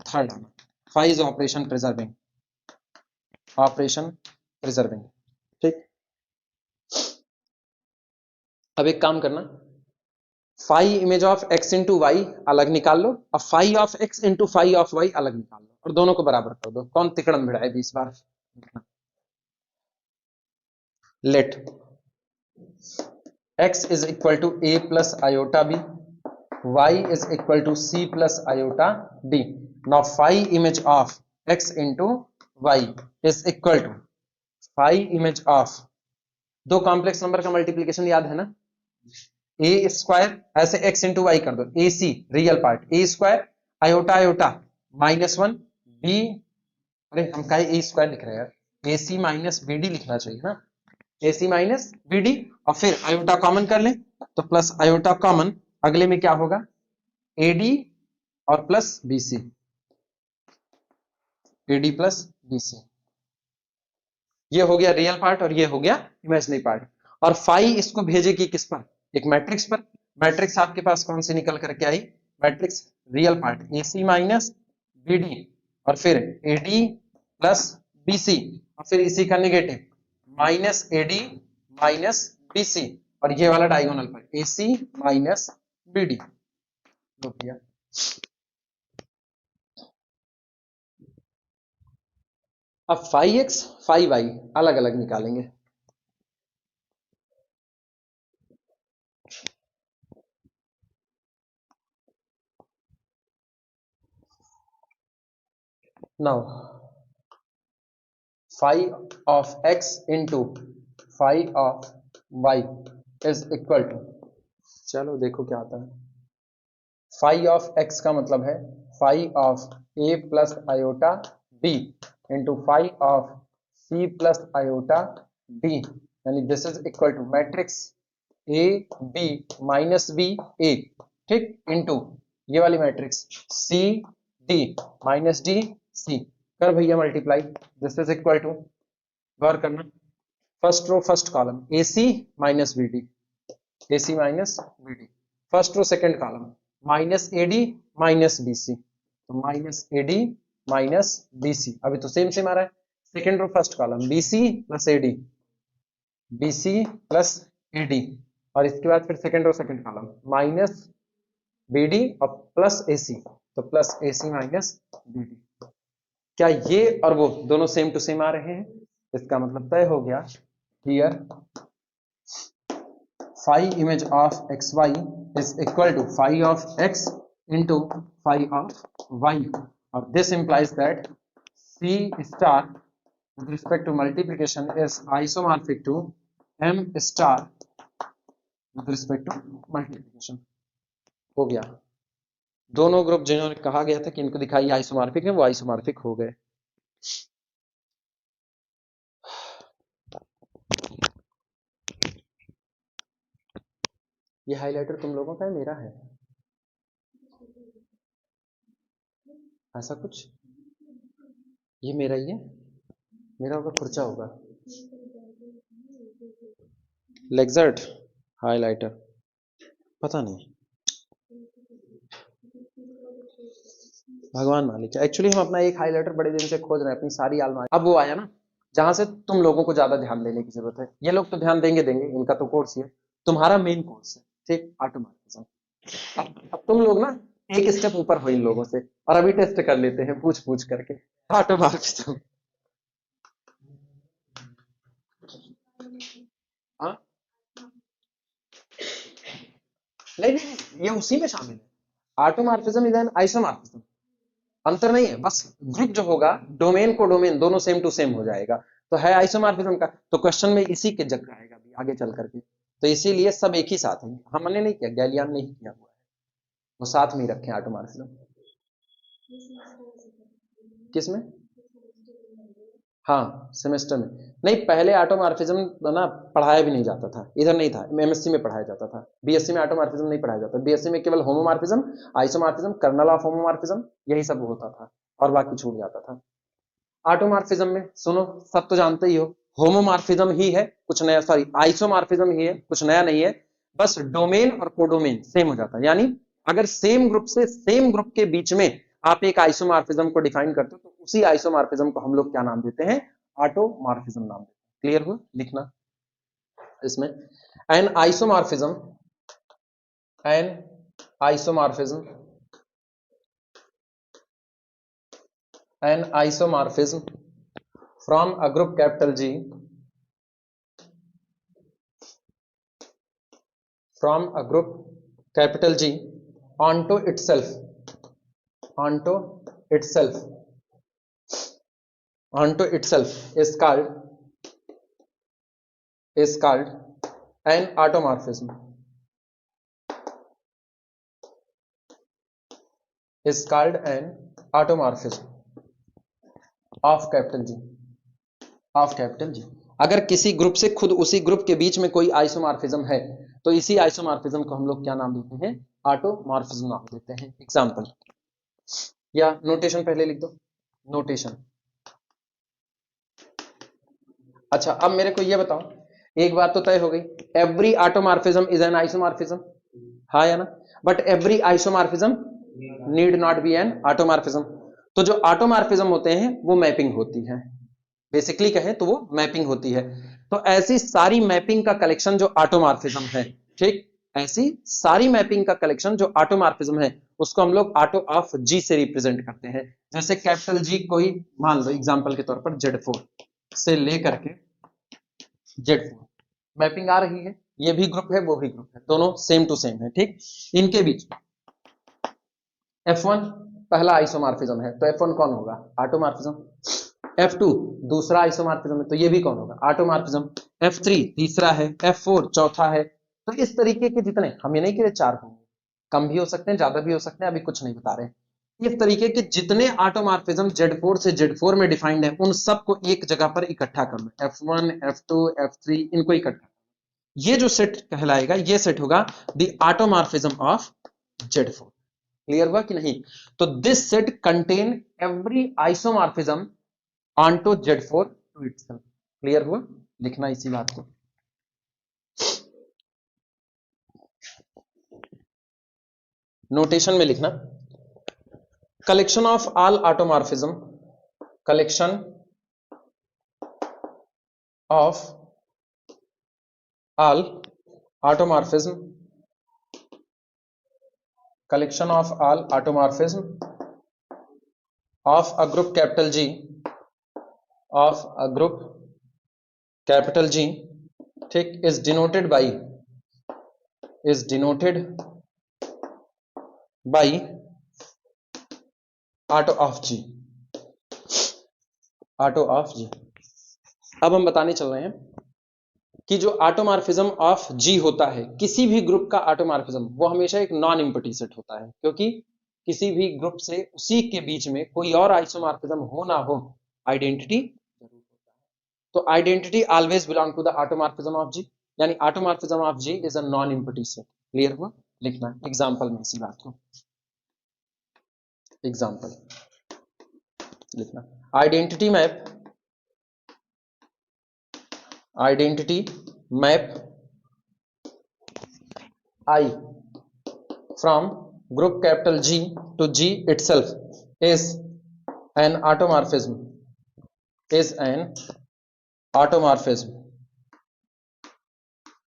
थर्ड आना, phi is operation preserving, operation preserving, ठीक। अब एक काम करना, phi image of x into Y अलग निकाल लो और phi of x into phi of Y अलग निकाल लो और दोनों को बराबर कर दो। कौन तिकड़म भिड़ाए 20 बार। लेट x is equal to a plus iota b, y is equal to c plus iota d. Now phi image of x into y is equal to phi image of, दो कॉम्प्लेक्स नंबर का मल्टीप्लीकेशन याद है ना, ए स्क्वायर ऐसे एक्स इंटू वाई कर दो, a c real part a square iota iota -1 b, अरे हम कहे ए स्क्वायर लिख रहे हैं यार, a C minus B d लिखना चाहिए ना, a C minus B D और फिर आयोटा कॉमन कर लें तो प्लस आयोटा कॉमन, अगले में क्या होगा ए डी और plus B C, A D plus B C, ये हो गया रियल पार्ट और ये हो गया इमेजिनरी पार्ट। और फाई इसको भेजेगी किस पर, एक मैट्रिक्स पर, मैट्रिक्स आपके पास कौन सी निकल करके आई, matrix real part a C minus B D और फिर a D plus B c और फिर इसी का negative minus A D minus B c और ये वाला डायगोनल पर a C minus B d. अब फाई एक्स फाई वाई अलग अलग निकालेंगे। Now phi of x into phi of y is equal to, चलो देखो क्या आता है, फाई ऑफ एक्स का मतलब है phi of A plus iota b into phi of C plus iota d, यानी this is equal to matrix A B minus B a, ठीक, इंटू ये वाली matrix c D minus D c, कर भैया multiply, this is equal to, गौर करना, first row first column a C minus B d, a C minus B d, first row second column minus A D minus B C, तो minus A D minus B C, अभी तो सेम सेम आ रहा है, second row first column B C plus A D, B C plus A D और इसके बाद फिर second row second column minus B D और प्लस ए सी, तो plus A C minus B D. क्या ये और वो दोनों सेम टू सेम आ रहे हैं, इसका मतलब तय हो गया here phi image of x y is equal to phi of x into phi of y और this implies that c star with respect to multiplication is isomorphic to m star with respect to multiplication। हो गया, दोनों ग्रुप जिन्होंने कहा गया था कि इनको दिखाई आइसोमॉर्फिक है वो आइसोमॉर्फिक हो गए। ये हाइलाइटर तुम लोगों का है मेरा है, ऐसा कुछ, ये मेरा ही है, मेरा होगा खुर्चा होगा, लेक्सर्ट हाइलाइटर पता नहीं, भगवान मालिक है। एक्चुअली हम अपना एक हाइलाइटर बड़े दिन से खोज रहे हैं अपनी सारी अलमारी, अब वो आया ना जहां से तुम लोगों को ज्यादा ध्यान देने की जरूरत है, ये लोग तो ध्यान देंगे देंगे, इनका तो कोर्स ही है, तुम्हारा मेन कोर्स है, ठीक, ऑटोमेटिज्म। अब तुम लोग ना एक स्टेप ऊपर हो इन लोगों से और अभी टेस्ट कर लेते हैं पूछ पूछ करके ऑटोमेटिज्म। नहीं नहीं ये उसी में शामिल है, ऑटोमॉर्फिज्म इज एन आइसोमॉर्फिज्म, अंतर नहीं है, बस ग्रुप जो होगा डोमेन को डोमेन दोनों सेम टू सेम हो जाएगा, तो है आइसोमॉर्फिज्म का, तो क्वेश्चन में इसी के जगह आएगा भी आगे चल करके, तो इसीलिए सब एक ही साथ है, हमने नहीं किया, गैलियन ने ही किया हुआ है, वो साथ में ही रखे ऑटोमॉर्फिज्म। किसमें, हाँ सेमेस्टर में, नहीं पहले ऑटोमॉर्फिज्म ना पढ़ाया भी नहीं जाता था, इधर नहीं था, एमएससी में पढ़ाया जाता था, बीएससी में ऑटोमॉर्फिज्म नहीं पढ़ाया जाता, बीएससी में केवल homomorphism, isomorphism, kernel of homomorphism यही सब होता था और बाकी छूट जाता था। ऑटोमॉर्फिज्म में सुनो, सब तो जानते ही हो, होमोमॉर्फिज्म ही है कुछ नया, सॉरी आइसोमॉर्फिज्म ही है कुछ नया नहीं है, बस डोमेन और कोडोमेन सेम हो जाता है, यानी अगर सेम ग्रुप से सेम ग्रुप के बीच में आप एक आइसोमॉर्फिज्म को डिफाइन करते हो तो उसी आइसोमॉर्फिज्म को हम लोग क्या नाम देते हैं, ऑटोमॉर्फिज्म नाम देते हैं। क्लियर हुआ, लिखना इसमें, N isomorphism N isomorphism, N isomorphism from a group capital G, from a group capital G onto itself, onto itself, onto itself is called an automorphism, is called an automorphism of capital G, of capital G। अगर किसी ग्रुप से खुद उसी ग्रुप के बीच में कोई आइसोमॉर्फिज्म है तो इसी आइसोमॉर्फिज्म को हम लोग क्या नाम देते हैं? ऑटोमॉर्फिज्म नाम देते हैं। एग्जांपल या नोटेशन पहले लिख दो, नोटेशन। अच्छा अब मेरे को ये बताओ, एक बात तो तय हो गई, every automorphism is an isomorphism, हाँ या ना? But every isomorphism need not be an automorphism. तो जो ऑटोमॉर्फिज्म होते हैं वो मैपिंग होती है, बेसिकली कहें तो वो मैपिंग होती है। तो ऐसी सारी मैपिंग का कलेक्शन जो ऑटोमॉर्फिज्म है, ठीक, ऐसी सारी मैपिंग का कलेक्शन जो ऑटोमॉर्फिज्म है उसको हम लोग ऑटो ऑफ जी से रिप्रेजेंट करते हैं। जैसे कैपिटल जी कोई मान लो एग्जांपल के तौर पर Z4 से लेकर के Z4 मैपिंग आ रही है, ये भी ग्रुप है वो भी ग्रुप है, दोनों सेम टू सेम है, ठीक। इनके बीच F1 पहला आइसोमॉर्फिज्म है तो F1 कौन होगा? ऑटोमॉर्फिज्म। F2 दूसरा आइसोमॉर्फिज्म है तो ये भी कौन होगा? ऑटोमॉर्फिज्म। F3 तीसरा है, F4 चौथा है। तो इस तरीके के जितने, हम ये नहीं कह रहे 4 होंगे, कम भी हो सकते हैं ज्यादा भी हो सकते हैं, अभी कुछ नहीं बता रहे। इस तरीके के जितने ऑटोमॉर्फिज्म Z4 से Z4 में डिफाइंड है उन सबको एक जगह पर इकट्ठा कर लो, F1 F2 F3 इनको इकट्ठा, ये जो सेट कहलाएगा ये सेट होगा the automorphism of Z4। Clear हुआ कि नहीं? तो this set contain every isomorphism onto Z4 to itself. Clear हुआ? लिखना इसी बात को। नोटेशन में लिखना, collection of all automorphism, collection of all automorphism, collection of all automorphism of a group capital G, of a group capital G, ठीक, is denoted by auto of G, auto of G। अब हम बताने चल रहे हैं कि जो ऑटोमॉर्फिज्म ऑफ जी होता है, किसी भी ग्रुप का ऑटोमॉर्फिज्म, वो हमेशा एक नॉन एम्प्टी सेट होता है, क्योंकि किसी भी ग्रुप से उसी के बीच में कोई और आइसोमॉर्फिज्म हो ना हो, आइडेंटिटी जरूर होता है। तो identity always belong to the automorphism of g, यानी automorphism of g is a non empty set. Clear हुआ? लिखना एग्जांपल में इसी बात को, एग्जांपल लिखना, identity map, identity map I from group capital G to G itself is an automorphism, is an automorphism,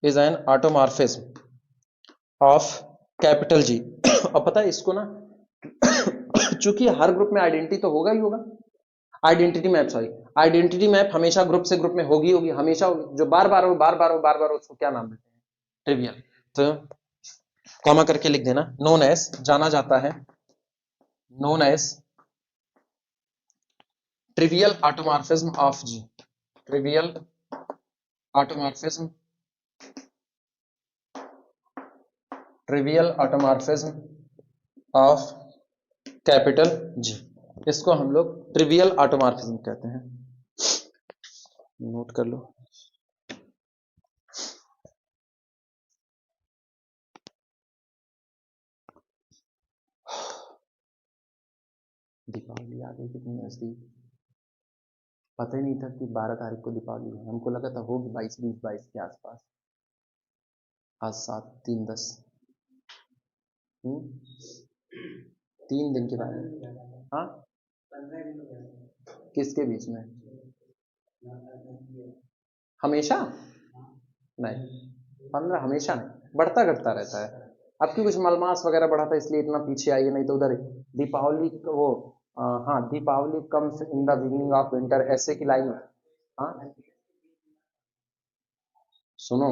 is an automorphism of capital G। अब पता है इसको ना, चूंकि हर ग्रुप में आइडेंटिटी तो होगा ही होगा, identity map, sorry identity map हमेशा ग्रुप से ग्रुप में होगी होगी, हमेशा होगी, जो बार बार हो बार बार हो बार बार हो उसको क्या नाम देते हैं? ट्रिवियल। तो कॉमा करके लिख देना, नोन एज, जाना जाता है, known as trivial automorphism of G, trivial automorphism, trivial automorphism of capital G, इसको हम लोग ट्रिवियल ऑटोमॉर्फिज्म कहते हैं। नोट कर लो। दीपावली आ गई कितनी नजदीक, पता ही नहीं था कि 12 तारीख को दीपावली है, हमको लगा था होगी 22 20 22 के आसपास, आज 7 3 10, 3 दिन के बाद। हाँ, किसके बीच में? हमेशा नहीं, 15 हमेशा नहीं, बढ़ता घटता रहता है। आपकी कुछ मलमास वगैरह बढ़ा था इसलिए इतना पीछे आई है, नहीं तो उधर दीपावली वो हाँ, Deepavali comes in the beginning of winter ऐसे की लाइन। हाँ सुनो,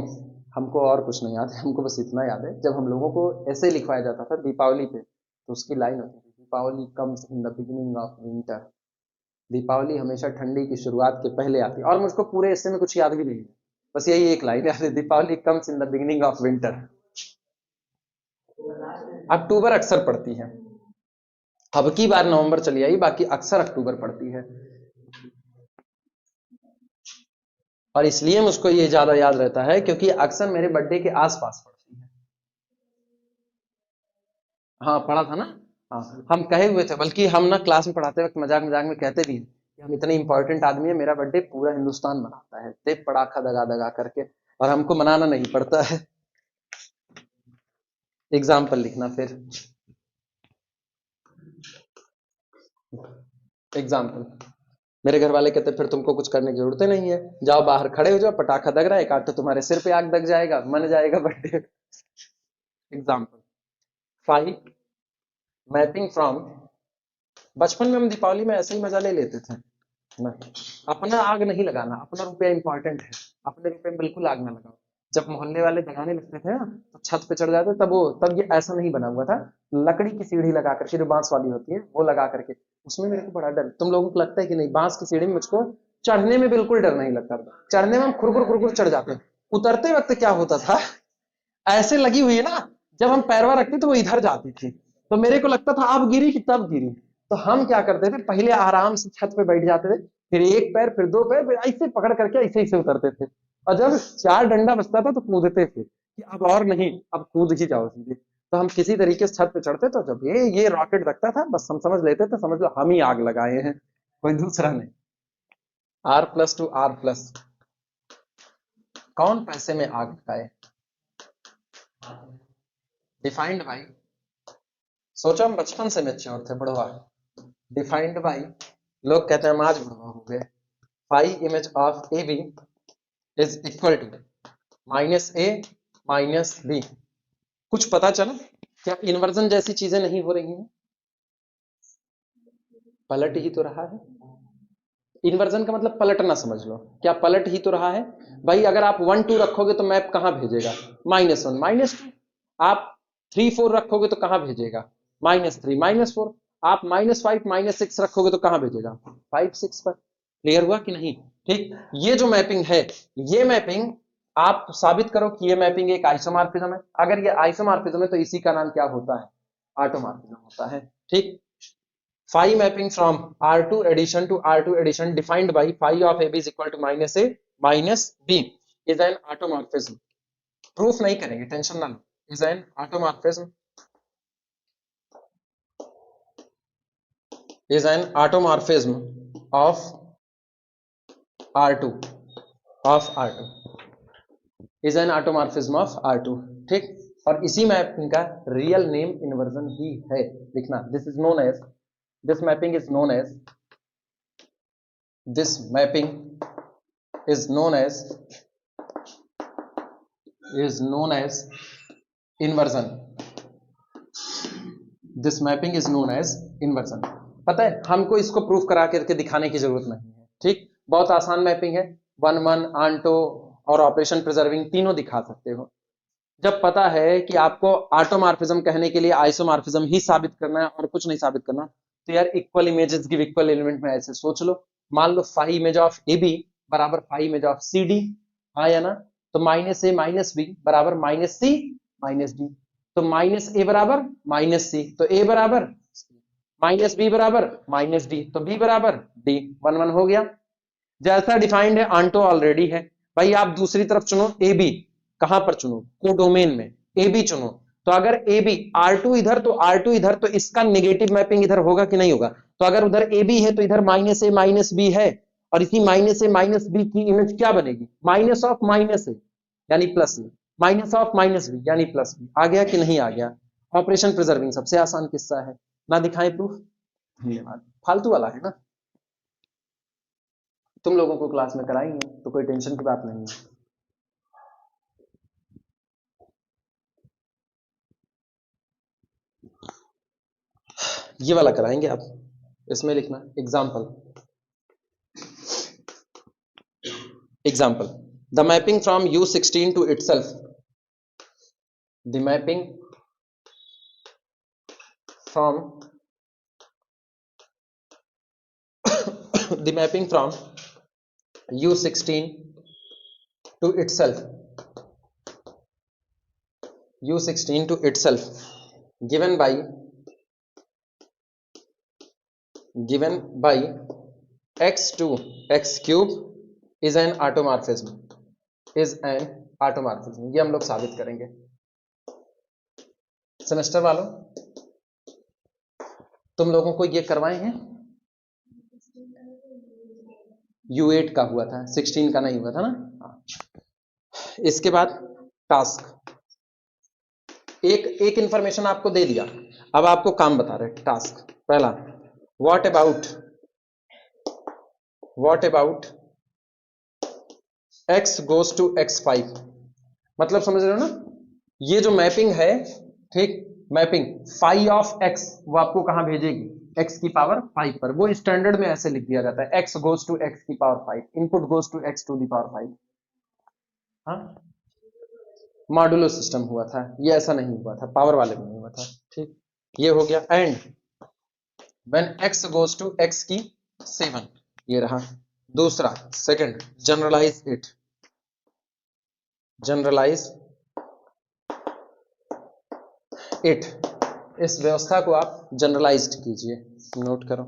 हमको और कुछ नहीं याद है, हमको बस इतना याद है जब हम लोगों को ऐसे लिखवाया जाता था दीपावली पे तो उसकी लाइन होती थी Deepavali comes in the beginning of winter. Deepavali हमेशा ठंडी की शुरुआत के पहले आती है, और मुझको पूरे ऐसे में कुछ याद भी नहीं है, बस यही एक लाइन याद है, Deepawali comes in the beginning of winter. October अक्सर पड़ती है, अब की बार नवंबर चली आई, बाकी अक्सर अक्टूबर पड़ती है। और इसलिए मुझको ये ज्यादा याद रहता है क्योंकि अक्सर मेरे बर्थडे के आसपास पड़ती है। हाँ पढ़ा था ना। हाँ हम कहे हुए थे, बल्कि हम ना क्लास में पढ़ाते वक्त मजाक मजाक में कहते भी हैं कि हम इतने इंपॉर्टेंट आदमी है, मेरा बर्थडे पूरा हिंदुस्तान मनाता है, ते पड़ाखा दगा दगा करके, और हमको मनाना नहीं पड़ता है। एग्जाम्पल लिखना फिर। एग्जाम्पल, मेरे घर वाले कहते फिर तुमको कुछ करने की जरूरत ही नहीं है, जाओ बाहर खड़े हो जाओ, पटाखा दग रहा है, एक आध तो तुम्हारे सिर पे आग दग जाएगा, मन जाएगा बर्थडे। एग्जाम्पल 5 मैपिंग फ्रॉम, बचपन में हम दीपावली में ऐसे ही मजा ले लेते थे ना, अपना आग नहीं लगाना, अपना रुपया इंपॉर्टेंट है, अपने रुपये में बिल्कुल आग ना लगाओ। जब मोहल्ले वाले जगाने लगते थे ना तो छत पे चढ़ जाते, तब ये ऐसा नहीं बना हुआ था, लकड़ी की सीढ़ी लगा करके जो बांस वाली होती है वो लगा करके, उसमें मेरे को बड़ा डर, तुम लोगों को लगता है कि नहीं, बांस की सीढ़ी में मुझको चढ़ने में बिल्कुल डर नहीं लगता था, चढ़ने में हम खुरखुर खुरखुर चढ़ जाते, उतरते वक्त क्या होता था, ऐसे लगी हुई है ना, जब हम पैरवा रखते तो वो इधर जाती थी, तो मेरे को लगता था अब गिरी कि तब गिरी। तो हम क्या करते थे, पहले आराम से छत पे बैठ जाते थे, फिर एक पैर फिर दो पैर, फिर ऐसे पकड़ करके ऐसे ऐसे उतरते थे, और जब चार डंडा बचता था तो कूदते थे कि अब और नहीं, अब कूद ही जाओ सीधे। तो हम किसी तरीके से छत पे चढ़ते, तो जब ये रॉकेट रखता था बस हम समझ लेते थे, समझ लो हम ही आग लगाए हैं, कोई दूसरा नहीं। R plus to R plus, कौन पैसे में आग लगाए? डिफाइंड बाई, सोचो हम बचपन से मैच्योर थे बुढ़वा, डिफाइंड बाई, लोग कहते हैं हम आज बुढ़वा हो गए, phi image of A B is equal to minus A minus B. कुछ पता चला क्या इन्वर्जन जैसी चीजें नहीं हो रही हैं? पलट ही तो रहा है, इन्वर्जन का मतलब पलटना समझ लो, क्या पलट ही तो रहा है। भाई अगर आप 1 2 रखोगे तो मैप कहां भेजेगा? -1 -2। आप 3 4 रखोगे तो कहां भेजेगा? -3 -4। आप -5 -6 रखोगे तो कहां भेजेगा? 5 6 पर। क्लियर हुआ कि नहीं? ठीक, ये जो मैपिंग है, ये मैपिंग आप साबित करो कि ये मैपिंग एक आइसोमॉर्फिज्म है, अगर ये आइसोमॉर्फिज्म है तो इसी का नाम क्या होता है? ऑटोमॉर्फिज्म होता है। ठीक, phi mapping from R2 addition to R2 addition defined by phi of AB is equal to minus A minus B is an automorphism. Proof नहीं करेंगे, टेंशन ना लो, is an automorphism, is an automorphism of R2 of R2 is an automorphism of R2। ठीक, और इसी मैपिंग का रियल नेम इन्वर्जन ही है, लिखना, this is known as, this mapping is known as, this mapping is known as inversion, this mapping is known as inversion। पता है हमको इसको प्रूफ करा करके दिखाने की जरूरत नहीं है, ठीक, बहुत आसान मैपिंग है, 1 1 आंटो और ऑपरेशन प्रिजर्विंग तीनों दिखा सकते हो। जब पता है कि आपको ऑटोमॉर्फिज्म कहने के लिए आइसोमॉर्फिज्म ही साबित करना है और कुछ नहीं साबित करना, तो यार equal images give equal element में ऐसे सोच लो, मान लो phi image of A b बराबर phi image of c d, हाँ या ना? तो माइनस ए माइनस बी बराबर माइनस सी माइनस डी, तो माइनस ए बराबर माइनस सी, तो ए बराबर माइनस बी बराबर माइनस डी, तो बी बराबर डी, 1 1 हो गया। जैसा डिफाइंड है आंटो ऑलरेडी है, भाई आप दूसरी तरफ चुनो ए बी, कहां पर चुनो? कोडोमेन में ए बी चुनो, तो अगर ए बी R2 इधर तो R2 इधर, तो इसका नेगेटिव मैपिंग इधर होगा कि नहीं होगा? तो अगर उधर ए बी है तो इधर माइनस ए माइनस बी है, और इसी माइनस ए माइनस बी की इमेज क्या बनेगी? माइनस ऑफ माइनस ए यानी plus A, minus of minus B यानी प्लस बी। आ गया कि नहीं आ गया? ऑपरेशन प्रिजर्विंग सबसे आसान किस्सा है ना, दिखाएं प्रूफ? धन्यवाद, फालतू वाला है ना, तुम लोगों को क्लास में कराएंगे तो कोई टेंशन की बात नहीं है। ये वाला कराएंगे आप, इसमें लिखना example. The mapping from U16 to itself, the mapping from the mapping from U16 to itself, U16 to itself given by x to x cube is an automorphism, ये हम लोग साबित करेंगे। सेमेस्टर वालों, तुम लोगों को ये करवाए हैं? U8 का हुआ था, 16 का नहीं हुआ था ना। इसके बाद टास्क, एक इंफॉर्मेशन आपको दे दिया, अब आपको काम बता रहे। टास्क पहला, what about x goes to x5, मतलब समझ रहे हो ना, ये जो मैपिंग है, ठीक, मैपिंग फाई ऑफ x वो आपको कहां भेजेगी? x की पावर 5 पर। वो स्टैंडर्ड में ऐसे लिख दिया जाता है, x गोज टू x की power 5, input goes to x to the power 5। हाँ, मॉड्यूलो सिस्टम हुआ था, ये ऐसा नहीं हुआ था, पावर वाले में नहीं हुआ था, ठीक। ये हो गया। And when x goes to x की 7, ये रहा दूसरा। सेकंड, जनरलाइज इट, इस व्यवस्था को आप जनरलाइज्ड कीजिए, नोट करो।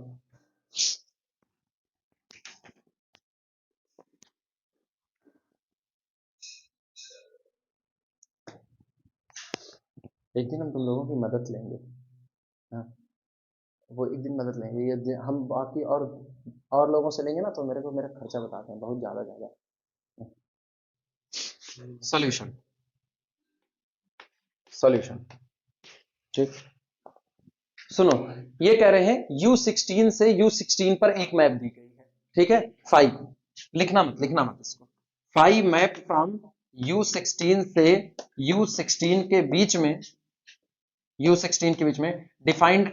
एक दिन हम तुम लोगों की मदद लेंगे, हाँ, वो एक दिन मदद लेंगे। ये हम बाकी और लोगों से लेंगे ना, तो मेरे को मेरा खर्चा बताते हैं बहुत ज्यादा। सॉल्यूशन, ठीक। सुनो, ये कह रहे हैं U16 से U16 पर एक मैप दी गई है, ठीक है। 5 लिखना मत इसको। 5 मैप फ्रॉम U16 से U16 के बीच में, डिफाइंड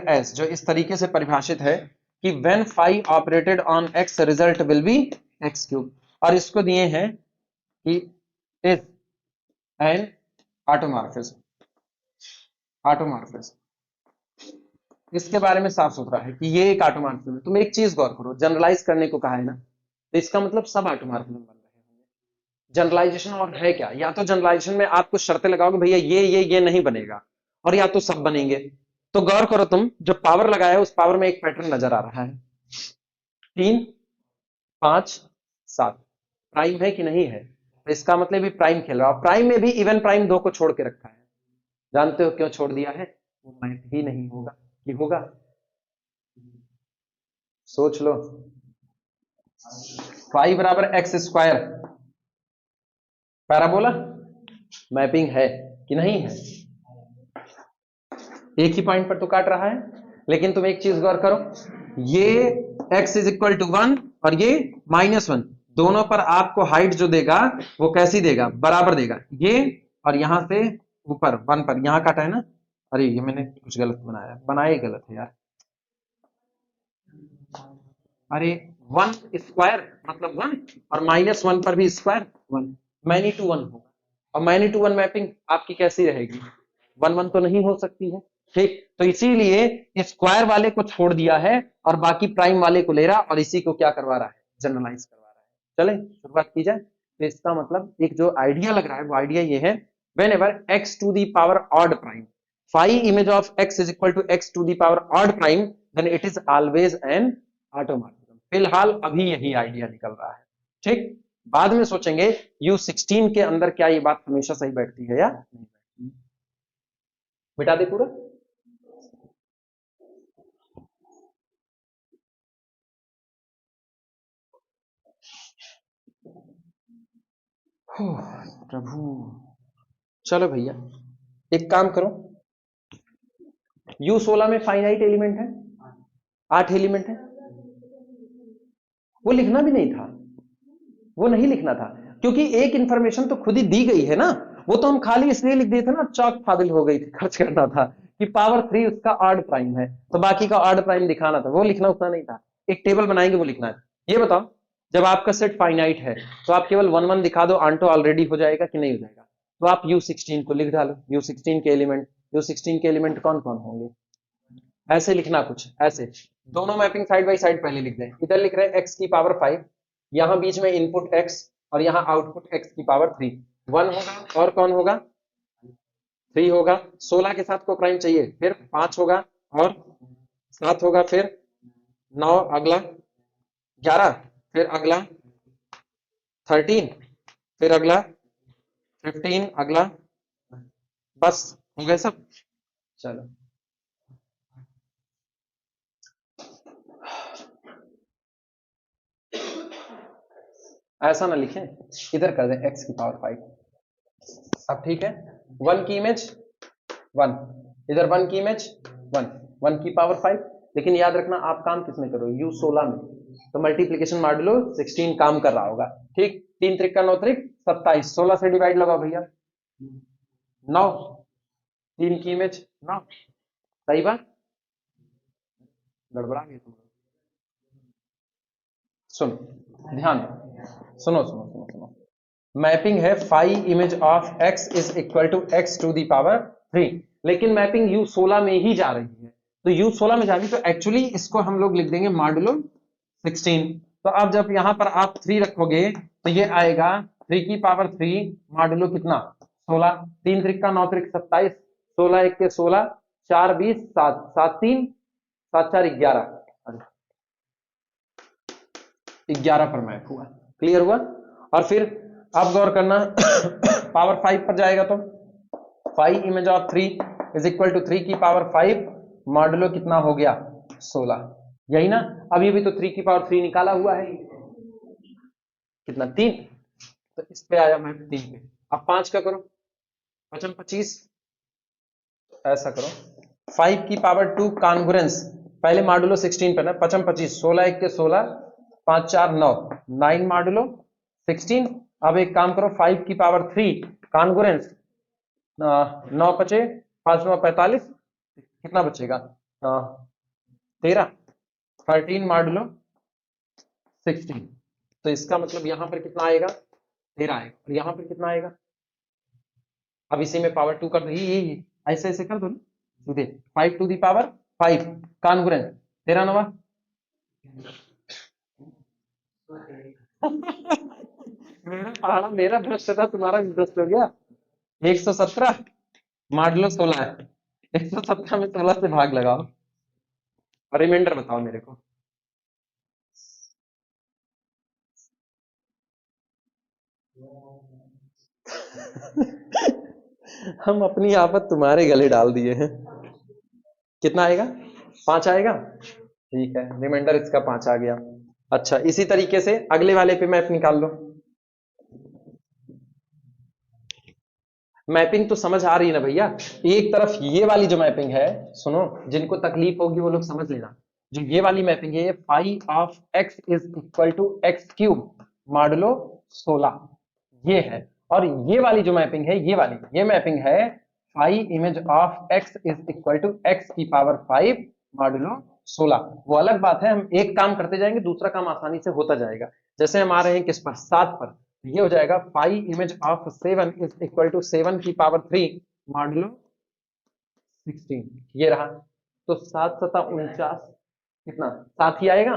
एज जो इस तरीके से परिभाषित है कि when 5 operated on x result will be x cube, और इसको दिए हैं कि इज एन ऑटोमॉर्फिज्म। इसके बारे में साफ सुथरा है कि ये एक ऑटोमॉर्फिज्म है। तुम एक चीज गौर करो, जनरलाइज करने को कहा है ना, तो इसका मतलब सब ऑटोमॉर्फिज्म बन रहे होंगे। जनरलाइजेशन और है क्या? या तो जनरलाइजेशन में आप कुछ शर्तें लगाओगे, भैया ये नहीं बनेगा, और या तो सब बनेंगे। तो गौर करो, तुम जो पावर लगाया है उस पावर में एक पैटर्न नजर आ रहा है, 3 5 7 प्राइम है कि नहीं है? तो इसका मतलब भी प्राइम खेल रहा है। प्राइम में भी इवन प्राइम 2 को छोड़ के रखा है। जानते हो क्यों छोड़ दिया है? वो मैप ही नहीं होगा कि होगा? सोच लो। 5 बराबर x स्क्वायर पैराबोला मैपिंग है कि नहीं है? एक ही पॉइंट पर तो काट रहा है, लेकिन तुम एक चीज गौर करो, ये x इज इक्वल टू 1 और ये -1, दोनों पर आपको हाइट जो देगा वो कैसी देगा? बराबर देगा। ये और यहां से ऊपर 1 पर यहां काटा है ना, अरे ये मैंने कुछ गलत बनाया गलत है यार। अरे 1 स्क्वायर मतलब 1 और -1 पर भी स्क्वायर 1, मैनी टू 1 होगा। और मैनी टू 1 मैपिंग आपकी कैसी रहेगी? 1 1 तो नहीं हो सकती है, ठीक। तो इसीलिए स्क्वायर वाले को छोड़ दिया है और बाकी प्राइम वाले को ले रहा, और इसी को क्या करवा रहा है? जनरलाइज करवा रहा है। चले शुरुआत की जाए। तो इसका मतलब एक जो आइडिया लग रहा है वो आइडिया ये है, whenever x to the power odd prime, phi image of x is equal to x to the power odd prime, then it is always an automorphism। फिलहाल अभी यही आइडिया निकल रहा है, ठीक। बाद में सोचेंगे U16 के अंदर क्या ये बात हमेशा सही बैठती है या नहीं बैठती। मिटा दे पूरा। प्रभु, चलो भैया एक काम करो, U16 में फाइनाइट एलिमेंट है, 8 एलिमेंट है। वो लिखना भी नहीं था, वो नहीं लिखना था, क्योंकि एक इंफॉर्मेशन तो खुद ही दी गई है ना। वो तो हम खाली इसलिए लिख दिए थे ना, चौक फादिल हो गई थी, खर्च करना था कि पावर 3 उसका ऑड प्राइम है, तो बाकी का ऑड प्राइम दिखाना था, वो लिखना उतना नहीं था, एक टेबल बनाएंगे वो लिखना है। ये बताओ, जब आपका सेट फाइनाइट है तो आप केवल 1 1 दिखा दो, ऑन्टो ऑलरेडी हो जाएगा कि नहीं हो जाएगा? तो आप U16 को लिख डालो, U16 के एलिमेंट कौन कौन होंगे, ऐसे लिखना कुछ ऐसे। दोनों मैपिंग साइड बाई साइड पहले लिख दें। इधर लिख रहे हैं x की पावर 5, यहां बीच में इनपुट x और यहां आउटपुट x की पावर 3, 1 होगा और कौन होगा, 3 होगा, 16 के साथ को प्राइम चाहिए, फिर 5 होगा और 7 होगा, फिर 9, अगला 11, फिर अगला 13, फिर अगला 15, अगला, बस हो गए सब। चलो ऐसा ना लिखें, इधर कर दें x की पावर 5। अब ठीक है, 1 की इमेज 1, इधर 1 की इमेज 1, 1 की पावर 5। लेकिन याद रखना आप काम किसमें करो, U16 में, तो मल्टीप्लीकेशन मॉड्यूलो 16 काम कर रहा होगा। ठीक, 3 त्रिक 9 त्रिक 27, 16 से डिवाइड लगाओ भैया, 9, 3 की इमेज 9, सही बात, गड़बड़ा गया तुम। सुनो ध्यान दो, सुनो सुनो सुनो सुनो, मैपिंग है phi image of x is equal to x to the power 3, लेकिन मैपिंग U16 में ही जा रही है, तो U16 में जा रही, तो एक्चुअली इसको हम लोग लिख देंगे मॉडुलो 16। तो अब जब यहां पर आप 3 रखोगे तो ये आएगा 3 की पावर 3 मॉडुलो कितना, 16, 3 त्रिक का 9 त्रिक 27, 16 एक के 16, 4 20, 7 7 3, 7 4 11, 11 पर मैप हुआ, क्लियर हुआ। और फिर आप गौर करना पावर 5 पर जाएगा तो 5 image of 3 is equal to 3 की पावर 5 मॉडुलो कितना हो गया, 16, यही ना। अभी भी तो 3 की पावर 3 निकाला हुआ है, कितना 3, तो इस पे आया मैप 3 पे। अब 5 का करो, 5 25, ऐसा करो 5 की पावर 2 कॉन्ग्रुएंस, पहले मॉडुलो 16 पे ना, 5 25, 16 एक के 16, 5 4 9, 9 मॉडुलो 16। अब एक काम करो 5 की पावर 3 कॉन्ग्रुएंस, 9 बचे, 5 9 45, कितना बचेगा, 13, 13 मॉडुलो 16। तो इसका मतलब यहां पर कितना आएगा, 13 आएगा, और यहां पर कितना आएगा। अब इसी में पावर 2 कर दो, ये ऐसे ऐसे कर दो ना सीधे, 5 टू दी पावर 5 कॉन्ग्रुएंट, 13 नवा मेरा पहाड़ा, मेरा भ्रष्ट था, तुम्हारा भी भ्रष्ट हो गया। 117 मॉडुलो 16 है, 117 में 16 से भाग लगाओ और रिमाइंडर बताओ मेरे को। हम अपनी आफत तुम्हारे गले डाल दिए हैं। कितना आएगा, 5 आएगा, ठीक है, रिमाइंडर इसका 5 आ गया। अच्छा, इसी तरीके से अगले वाले पे मैप निकाल लो। मैपिंग तो समझ आ रही है ना भैया। एक तरफ ये वाली जो मैपिंग है, सुनो, जिनको तकलीफ होगी वो लोग समझ लेना, जो ये वाली मैपिंग है, ये phi of x is equal to X cube modulo 16, ये है। और ये वाली जो मैपिंग है, ये वाली ये मैपिंग है phi image of x is equal to x की पावर 5 मॉडुलो 16। वो अलग बात है, हम एक काम करते जाएंगे, दूसरा काम आसानी से होता जाएगा। जैसे हम आ रहे हैं किस पर, 7 पर, ये हो जाएगा 5 image of 7 is equal to 7 की पावर 3 मॉडुलो 16, ये रहा। तो 7 7 49, कितना, 7 ही आएगा,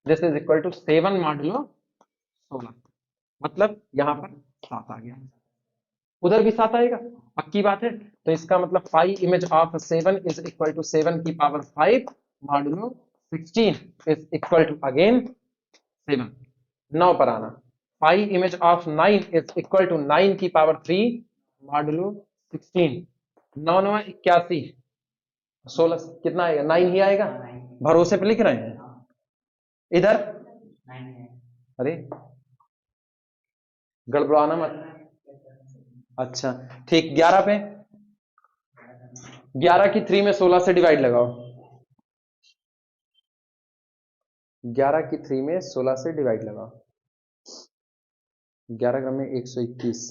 this is equal to 7 modulo 16, मतलब यहां पर 7 आ गया, उधर भी 7 आएगा, पक्की बात है। तो इसका मतलब 5 image of 7 is equal to 7 की power 5 modulo 16 is equal to again 7। 9 पर आना, 5 image of 9 is equal to 9 की पावर 3 मॉडुलो 16, 9 9 81, 16 कितना आएगा, 9 ही आएगा, भरोसे पे लिख रहे हैं इधर। अरे गड़बड़ाना मत। अच्छा ठीक, 11 पे, 11 की 3 में 16 से डिवाइड लगाओ, 11 की 3 में 16 से डिवाइड लगाओ, 11 ग्राम में 121,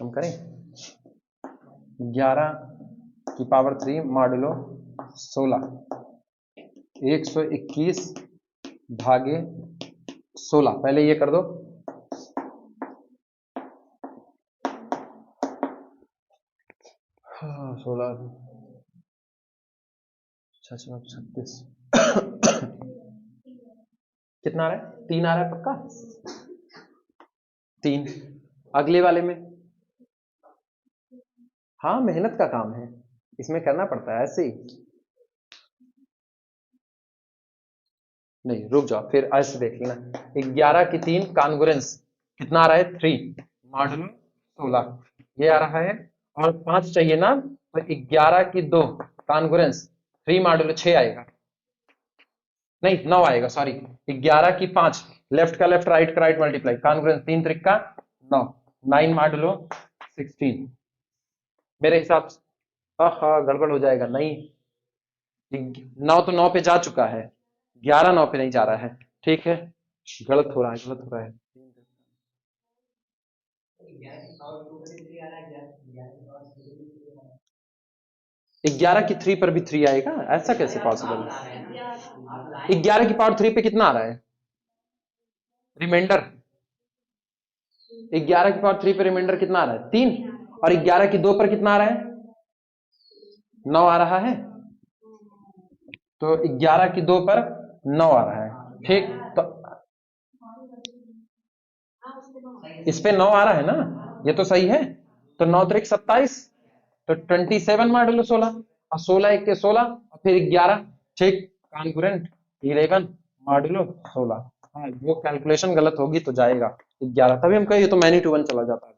हम करें 11 की पावर 3 मॉडुलो 16 121 भागे 16। पहले ये कर दो, हाँ 16 36 कितना आ रहा है? 3 आ रहा है पक्का? 3 अगले वाले में, हाँ मेहनत का काम है, इसमें करना पड़ता है ऐसे ही। नहीं रुक जाओ, फिर ऐसे देख लेना। 11 की 3 कॉन्ग्रुएंस कितना आ रहा है? 3 मॉडुलो 16 ये आ रहा है, और 5 चाहिए ना, तो 11 की 2 कॉन्ग्रुएंस 3 मॉडुलो 6 आएगा, नहीं 9 आएगा, सॉरी 11 की 5 लेफ्ट का लेफ्ट राइट का राइट मल्टीप्लाई कॉन्ग्रुएंस 3 त्रिक का 9 9 मॉडुलो 16 मेरे हिसाब से। हाँ गड़बड़ हो जाएगा, नहीं 9 तो 9 पे जा चुका है, 11 9 पे नहीं जा रहा है, ठीक है गलत हो रहा है, गलत हो रहा है। 11 की 3 पर भी 3 आएगा, ऐसा कैसे पॉसिबल है? 11 की पावर 3 पे कितना आ रहा है रिमाइंडर? 11 की पावर 3 पे रिमाइंडर कितना आ रहा है? 3। और 11 की 2 पर कितना आ रहा है? 9 आ रहा है, तो 11 की 2 पर 9 आ रहा है, ठीक। तो इस पे 9 आ रहा है ना, ये तो सही है, तो 9 त्रिक 27, तो 27 मॉडुलो 16, और 16 एक के 16 और फिर 11, ठीक कॉन्ग्रुएंट 11 मॉडुलो 16। हाँ वो कैलकुलेशन गलत होगी तो जाएगा 11, तभी हम कहे ये तो मैनी टू वन चला जाता है।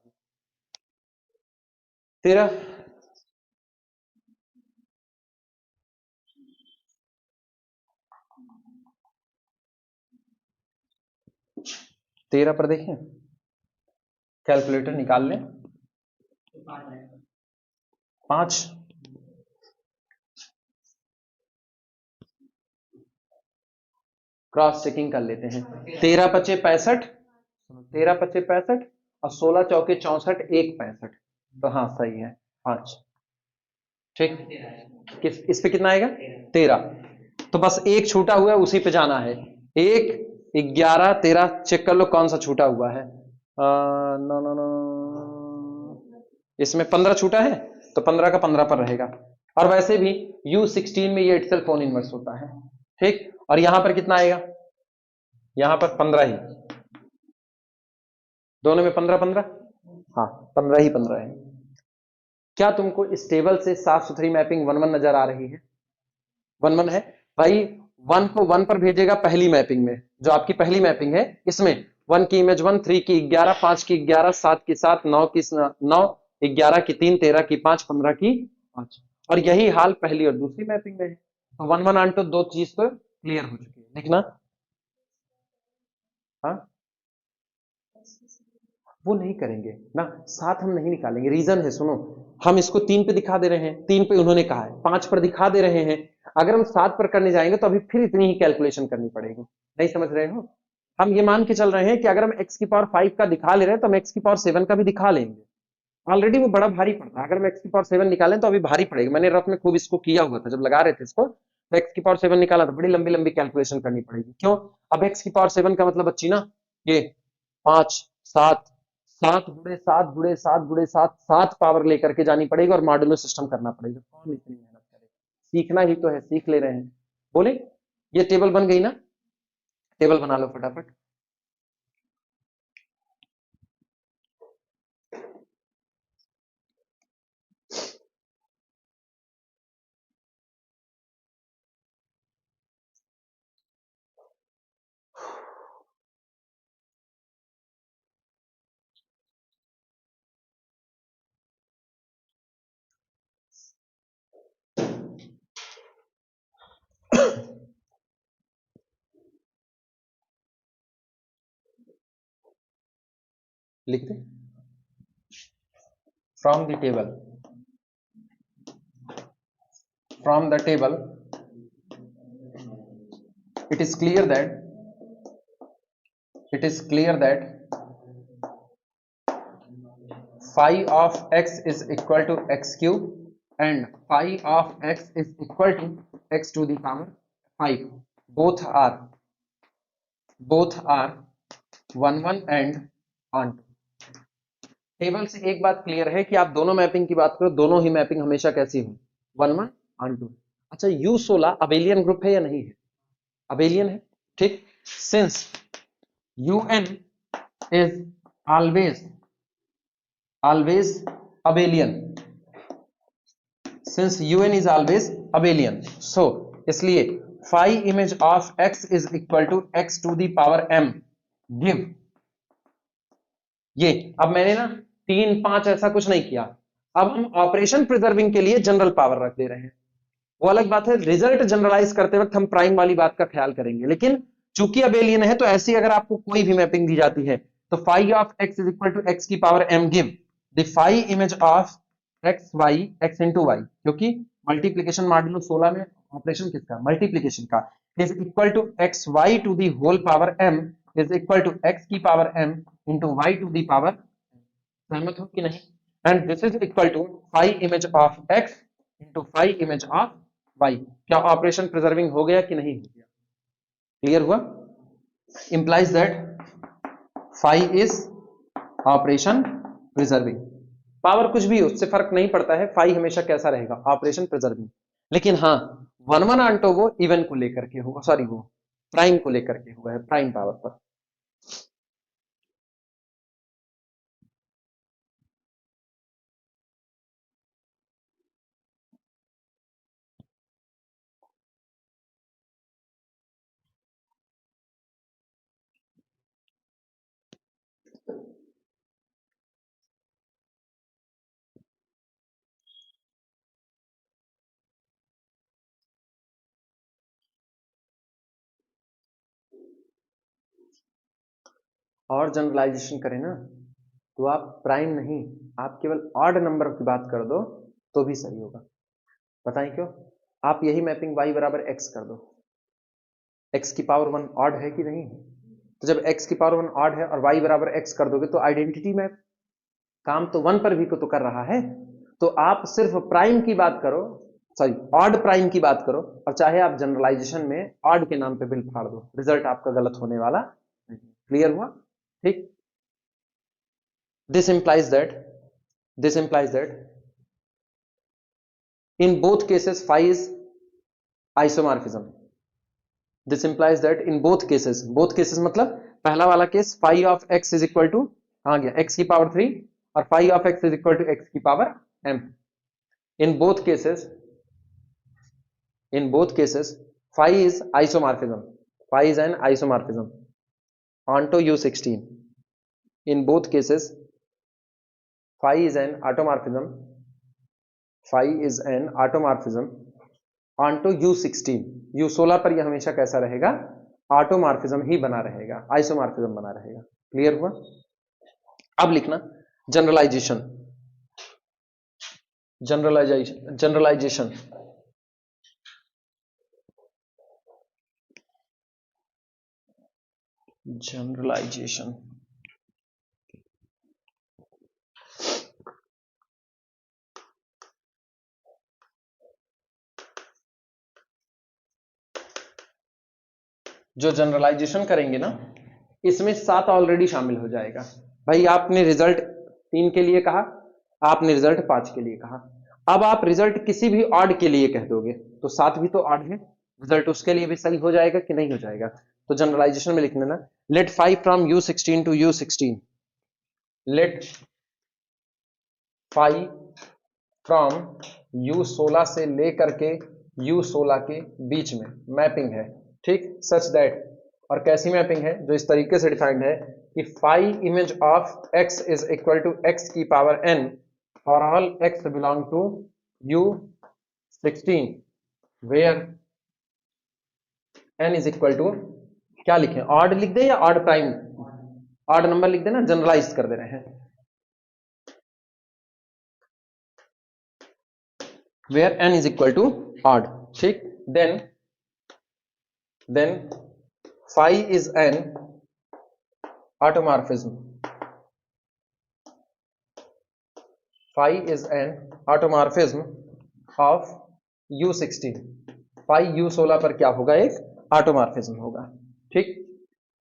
13 13 पर देखें, कैलकुलेटर निकाल लें। 5 क्रॉस चेकिंग कर लेते हैं। 13 पचे 65, 13 पचे 65 और 16 चौके 64, 1 65, तो हाँ सही है 5, ठीक। किस इस पे कितना आएगा? 13, तो बस एक छूटा हुआ है उसी पे जाना है। 1 11 13 चेक कर लो कौन सा छूटा हुआ है। नो नो नो, इसमें 15 छूटा है, तो 15 का 15 पर रहेगा, और वैसे भी U16 में ये इटसेल्फ फोन इनवर्स होता है, ठीक। और यहां पर कितना आएगा? यहां पर 15 ही, दोनों में 15 15, हाँ 15 ही 15 है। क्या तुमको इस टेबल से साफ सुथरी मैपिंग 1 1 नजर आ रही है? 1 1 है भाई, 1 को 1 पर भेजेगा पहली मैपिंग में, जो आपकी पहली मैपिंग है इसमें 1 की इमेज 1, 3 की 11, 5 की 11, 7 की 7, 9 की 9, 11 की 3, 13 की 5, 15 की 5, और यही हाल पहली और दूसरी मैपिंग में है। तो 1 1 आंटो दो चीज तो क्लियर हो चुकी है, लिखना। हाँ वो नहीं करेंगे ना, साथ हम नहीं निकालेंगे, रीजन है सुनो, हम इसको 3 पे दिखा दे रहे हैं, 3 पे उन्होंने कहा है, 5 पर दिखा दे रहे हैं, अगर हम 7 पर करने जाएंगे तो अभी फिर इतनी ही कैलकुलेशन करनी पड़ेगी, नहीं समझ रहे हो? हम ये मान के चल रहे हैं कि अगर हम x की पावर 5 का दिखा ले रहे हैं तो हम x की पावर 7 का भी दिखा लेंगे, ऑलरेडी वो बड़ा भारी पड़ता है, अगर हम x की पावर 7 निकालें तो अभी भारी पड़ेगा, मैंने रफ में खूब इसको किया हुआ था जब लगा रहे थे इसको, तो x की पावर 7 निकाला तो बड़ी लंबी लंबी कैलकुलेशन करनी पड़ेगी, क्यों? अब x की पावर 7 का मतलब बच्ची ना ये 5 7 7 गुणे 7 गुणे 7 गुणे 7 7 पावर लेकर के जानी पड़ेगी और मॉड्यूलर सिस्टम करना पड़ेगा, कौन इतनी मेहनत करे, सीखना ही तो है, सीख ले रहे हैं। बोले ये टेबल बन गई ना, टेबल बना लो फटाफट। लिख दे, from the table, from the table it is clear that phi of x is equal to x cube and phi of x is equal to x to the power 5. both are 1 1 and on 2. Table से एक बात क्लियर है कि आप दोनों मैपिंग की बात करो, दोनों ही मैपिंग हमेशा कैसी हो 1 1 on 2. अच्छा, U16 अबेलियन ग्रुप है या नहीं है? अबेलियन है, ठीक. Since UN is always abelian, since UN is always abelian, so इसलिए phi image of x is equal to x to the power m give ये. अब मैंने ना 3 5 ऐसा कुछ नहीं किया, अब हम ऑपरेशन प्रिजर्विंग के लिए जनरल पावर रख दे रहे हैं. वो अलग बात है, रिजल्ट जनरलाइज करते वक्त हम प्राइम वाली बात का ख्याल करेंगे, लेकिन चूंकि अबेलियन है तो ऐसी अगर आपको कोई भी मैपिंग दी जाती है तो phi of x is equal to x की power m give the phi image of x y x into y, क्योंकि मल्टीप्लीकेशन मॉड्यूलो 16 में ऑपरेशन किसका? मल्टीप्लीकेशन का. Is equal to x y to the whole power m is equal to x की power m into y to the power. सहमत हो कि नहीं? And this is equal to phi image of x into phi image of Y. क्या ऑपरेशन प्रिजर्विंग हो गया कि नहीं हो गया? क्लियर हुआ? Implies that phi is operation preserving. Power कुछ भी हो, उससे फर्क नहीं पड़ता है, फाई हमेशा कैसा रहेगा? Operation preserving. लेकिन हाँ, 1 1 ऑन वो इवन को लेकर के होगा, सॉरी वो प्राइम को लेकर के हुआ है, प्राइम पावर पर. और जनरलाइजेशन करें ना तो आप प्राइम नहीं, आप केवल ऑड नंबर की बात कर दो तो भी सही होगा. बताएं क्यों? आप यही मैपिंग y बराबर x कर दो, x की पावर 1 ऑड है कि नहीं? तो जब x की पावर 1 ऑड है और y बराबर x कर दोगे तो आइडेंटिटी मैप काम तो 1 पर भी को तो कर रहा है. तो आप सिर्फ प्राइम की बात करो, सॉरी ऑड प्राइम की बात करो, और चाहे आप जनरलाइजेशन में ऑड के नाम पे बिल फाड़ दो, रिजल्ट आपका गलत होने वाला नहीं. क्लियर हुआ? ठीक. This implies that in both cases phi is isomorphism. This implies that in both cases मतलब पहला वाला case phi of x is equal to आ गया x की पावर 3 और phi of x is equal to x की power m. In both cases phi is isomorphism. Phi is an isomorphism onto U16. In both cases phi is an automorphism. Phi is an automorphism onto U16. U16 पर यह हमेशा कैसा रहेगा? ऑटोमॉर्फिज्म ही बना रहेगा, आइसोमॉर्फिज्म बना रहेगा. क्लियर हुआ? अब लिखना जनरलाइजेशन. जनरलाइजेशन जो जनरलाइजेशन करेंगे ना, इसमें 7 ऑलरेडी शामिल हो जाएगा. भाई आपने रिजल्ट 3 के लिए कहा, आपने रिजल्ट 5 के लिए कहा, अब आप रिजल्ट किसी भी ऑड के लिए कह दोगे तो 7 भी तो ऑड है, रिजल्ट उसके लिए भी सही हो जाएगा कि नहीं हो जाएगा? तो जनरलाइजेशन में लिखना ना, let 5 from U16 to U16, let 5 from U16 से लेकर के U16 के बीच में मैपिंग है, ठीक. सच दैट, और कैसी मैपिंग है? जो इस तरीके से डिफाइंड है कि phi image of x is equal to x की power n for all x belong to U16 where n is equal to, क्या लिखें? ऑड लिख दे या ऑड प्राइम? ऑड नंबर लिख देना, जनरलाइज कर दे रहे हैं. Where n is equal to odd, ठीक. then phi is an automorphism phi is an automorphism of U16। phi U16 पर क्या होगा, एक ऑटोमॉर्फिज्म होगा। ठीक,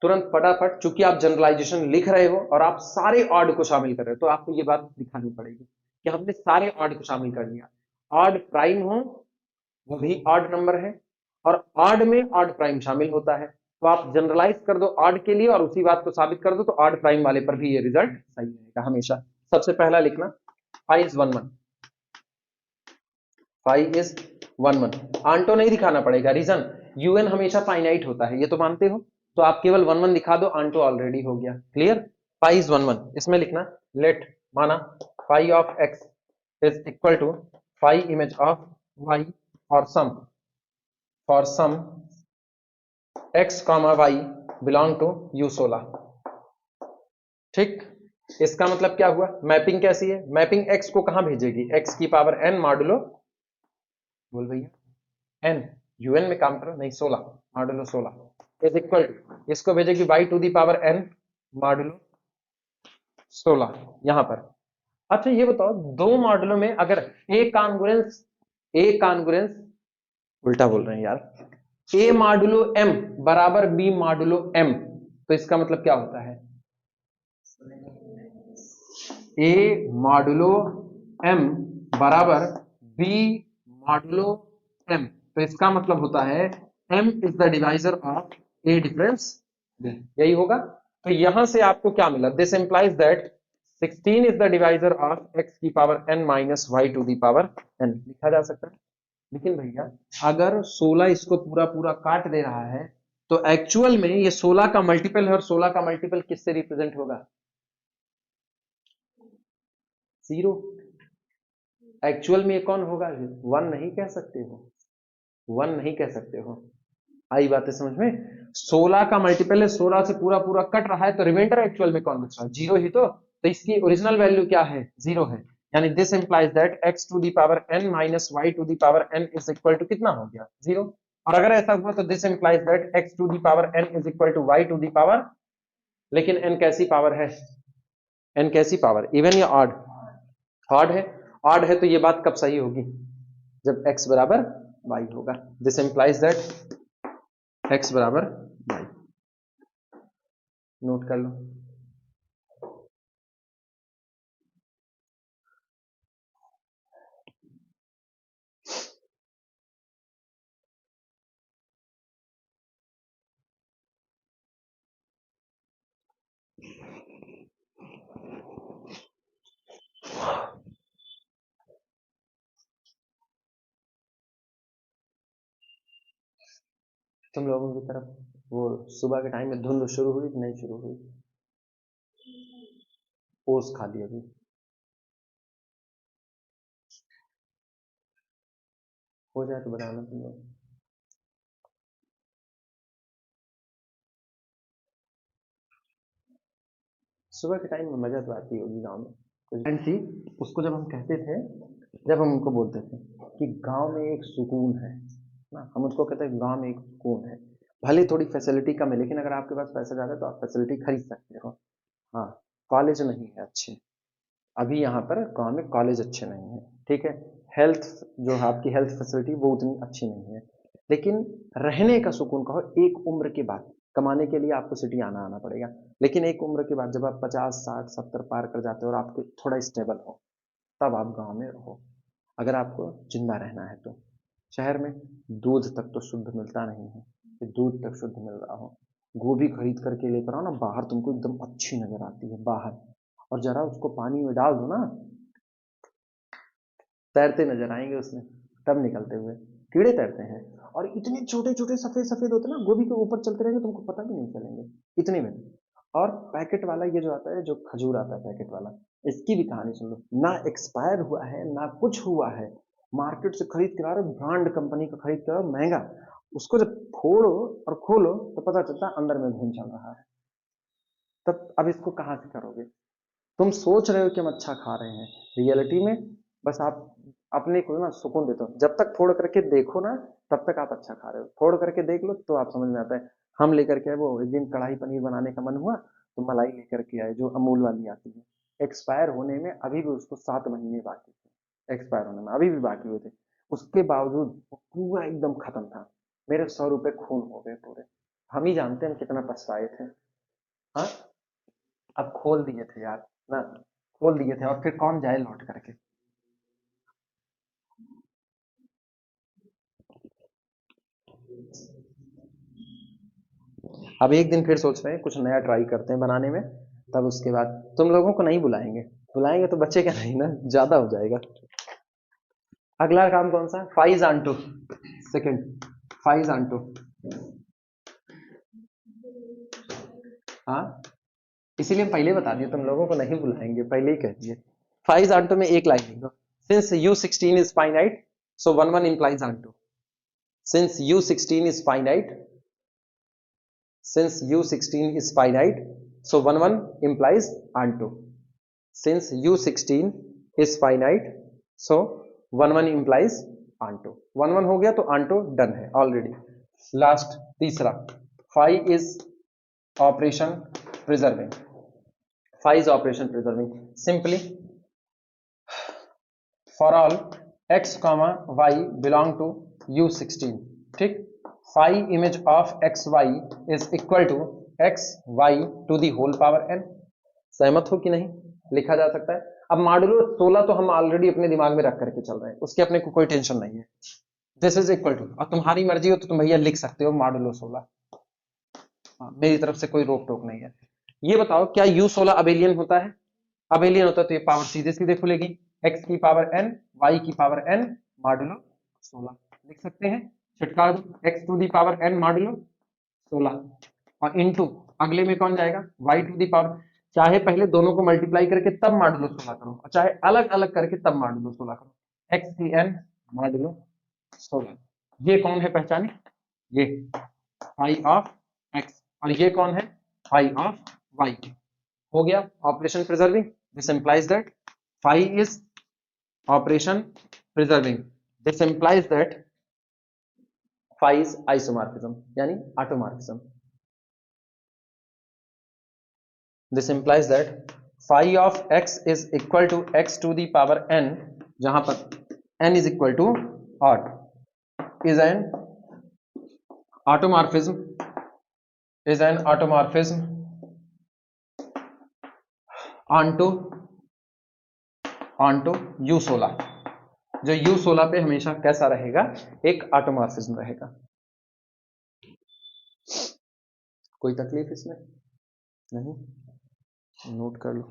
तुरंत फटाफट, चूंकि आप जनरलाइजेशन लिख रहे हो और आप सारे ऑड को शामिल कर रहे हो, तो आपको ये बात दिखानी पड़ेगी कि हमने सारे ऑड को शामिल कर लिया। ऑड प्राइम हो वो भी ऑड नंबर है, और ऑड में ऑड प्राइम शामिल होता है, तो आप जनरलाइज कर दो ऑड के लिए और उसी बात को साबित कर दो, तो ऑड प्राइम वाले पर भी ये रिजल्ट सही रहेगा हमेशा। सबसे पहला लिखना five is 1 1, five is 1 1। Onto नहीं दिखाना पड़ेगा, रीजन यूएन हमेशा फाइनाइट होता है, ये तो मानते हो, तो आप केवल 1 1 दिखा दो, आंटो ऑलरेडी हो गया। Clear, phi is 1 1। इसमें लिखना लेट, माना phi of x is equal to phi image of y और some for some x comma y belong to U16। ठीक, इसका मतलब क्या हुआ, मैपिंग कैसी है, मैपिंग एक्स को कहां भेजेगी, एक्स की पावर n मॉडुलो, बोल भैया n, यूएन में काम करो, नहीं 16 मॉडुलो 16 इज इक्वल टू, इसको भेजेगी y to the power n modulo 16 यहां पर। अच्छा ये बताओ, दो मॉडुलो में अगर ए कॉन्ग्रुएंस, उल्टा बोल रहे हैं यार, a मॉडुलो m बराबर b मॉडुलो m, तो इसका मतलब क्या होता है, a मॉडुलो m बराबर b मॉडुलो m, तो इसका मतलब होता है m is the divisor of a difference b, यही होगा। तो यहां से आपको क्या मिला, this implies that 16 is the divisor of x की power n minus y to the power n, लिखा जा सकता है। लेकिन भैया अगर 16 इसको पूरा पूरा काट दे रहा है, तो एक्चुअल में ये 16 का मल्टीपल है, और 16 का मल्टीपल किससे रिप्रेजेंट होगा, 0। एक्चुअल में ये कौन होगा, 1 नहीं कह सकते हो, 1 नहीं कह सकते हो। आई बातें समझ में, 16 का मल्टीपल है, 16 से पूरा पूरा कट रहा है, तो रिमाइंडर एक्चुअल में कौन बच रहा है, 0 ही तो इसकी ओरिजिनल वैल्यू क्या है, 0 है। यानी this implies that x to the power n minus y to the power n is equal to कितना हो गया, 0। और अगर ऐसा हुआ तो this implies that x to the power n is equal to y to the power, लेकिन n कैसी पावर है, n कैसी पावर, इवन या ऑड, ऑड है। ऑड है तो ये बात कब सही होगी, जब x बराबर y होगा। दिस इंप्लाइज दैट x बराबर y, नोट कर लो। तुम लोगों की तरफ वो सुबह के टाइम में धुंध शुरू हुई कि नहीं शुरू हुई, ओस खा ली अभी, हो जाए तो बताना तुम लोग। सुबह के टाइम में मजा तो आती होगी गांव में, फ्रेंड थी, उसको जब हम कहते थे, जब हम उनको बोलते थे कि गांव में एक सुकून है ना, हम उसको कहते हैं गांव में एक सुकून है, भले थोड़ी फैसिलिटी कम है, लेकिन अगर आपके पास पैसा ज्यादा है तो आप फैसिलिटी खरीद सकते हो। हाँ, कॉलेज नहीं है अच्छे, अभी यहाँ पर गांव में कॉलेज अच्छे नहीं है, ठीक है, हेल्थ, जो है आपकी हेल्थ फैसिलिटी वो उतनी अच्छी नहीं है, लेकिन रहने का सुकून कहो, एक उम्र के बाद, कमाने के लिए आपको सिटी आना आना पड़ेगा, लेकिन एक उम्र के बाद जब आप 50 60 70 पार कर जाते हो और आपको थोड़ा स्टेबल हो, तब आप गांव में रहो, अगर आपको जिंदा रहना है तो। शहर में दूध तक तो शुद्ध मिलता नहीं है, कि दूध तक शुद्ध मिल रहा हो, गोभी खरीद करके लेकर आओ ना बाहर, तुमको एकदम अच्छी नजर आती है बाहर, और जरा उसको पानी में डाल दो ना, तैरते नजर आएंगे उसमें, तब निकलते हुए कीड़े तैरते हैं, और इतने छोटे छोटे सफेद सफेद होते हैं ना, गोभी के ऊपर चलते रहेंगे तुमको पता भी नहीं चलेंगे इतने में। और पैकेट वाला ये जो आता है, जो खजूर आता है पैकेट वाला, इसकी भी कहानी सुन लो, ना एक्सपायर हुआ है ना कुछ हुआ है, मार्केट से खरीद के ला रहे, ब्रांड कंपनी का खरीद के महंगा, उसको जब फोड़ो और खोलो तो पता चलता है अंदर में घुन चल रहा है, तब अब इसको कहां से करोगे, तुम सोच रहे हो कि हम अच्छा खा रहे हैं, रियलिटी में बस आप अपने को ना सुकून देते हो, जब तक फोड़ करके देखो ना तब तक आप अच्छा खा रहे हो, फोड़ करके देख लो तो आप समझ में आता है। हम लेकर के वो एक दिन कढ़ाई पनीर बनाने का मन हुआ, तो मलाई लेकर के आए जो अमूल वाली आती है, एक्सपायर होने में अभी भी उसको 7 महीने बाकी थे, एक्सपायर होने में अभी भी बाकी हुए थे, उसके बावजूद वो पूरा एकदम खत्म था। मेरे 100 रुपए खून हो गए पूरे। हम ही जानते हैं हम कितना पछताए थे। हाँ, अब खोल दिए थे यार ना, खोल दिए थे, और फिर कौन जाए लौट करके। अब एक दिन फिर सोच रहे हैं कुछ नया ट्राई करते हैं बनाने में, तब उसके बाद तुम लोगों को नहीं बुलाएंगे, बुलाएंगे तो बच्चे का नहीं ना, ज्यादा हो जाएगा। अगला काम कौन सा? फाइज आंटू, सेकंड फाइज आंटू। हाँ, इसीलिए हम पहले बता दिए तुम लोगों को नहीं बुलाएंगे, पहले ही कह दिए। फाइज आंटू में एक लाइन लिख दो, since U16 is finite so 1 1 implies onto. Since U16 is finite, since U16 is finite, so 1 1 implies onto. Since U16 is finite, so 1 1 implies onto. 1 1 हो गया तो onto डन है ऑलरेडी। लास्ट तीसरा, phi is operation preserving. Phi is operation preserving. Simply, for all x comma y belong to U16, ठीक, phi image of xy is equal to xy to the whole power n। सहमत हो कि नहीं? लिखा जा सकता है। अब मॉडुलो 16 तो हम ऑलरेडी अपने दिमाग में रख करके चल रहे हैं, उसके अपने को कोई टेंशन नहीं है। दिस इज इक्वल टू, और तुम्हारी मर्जी हो तो तुम भैया लिख सकते हो मॉडुलो 16, मेरी तरफ से कोई रोक टोक नहीं है। ये बताओ क्या U16 अबेलियन होता है? अबेलियन होता है तो ये पावर सीधे सीधे खुलेगी, x की पावर n, y की पावर n, मॉडुलो 16 लिख सकते हैं। छिटका दो, x to the power n modulo 16, और इनटू अगले में कौन जाएगा? y टू दी पावर, चाहे पहले दोनों को मल्टीप्लाई करके तब मॉडुलो 16 करो, और चाहे अलग अलग करके तब मॉडुलो 16 करो। x की n मॉडुलो 16, ये कौन है पहचाने? ये phi ऑफ x, और ये कौन है? phi of y। हो गया operation preserving. This implies that phi is operation preserving. This implies that phi is isomorphism यानी automorphism. This implies that phi of x is equal to x to the power n, जहां पर n is equal to odd, is an automorphism, is an automorphism onto U16, जो U16 पे हमेशा कैसा रहेगा? एक ऑटोमॉर्फिज्म रहेगा। कोई तकलीफ इसमें नहीं? नोट कर लो।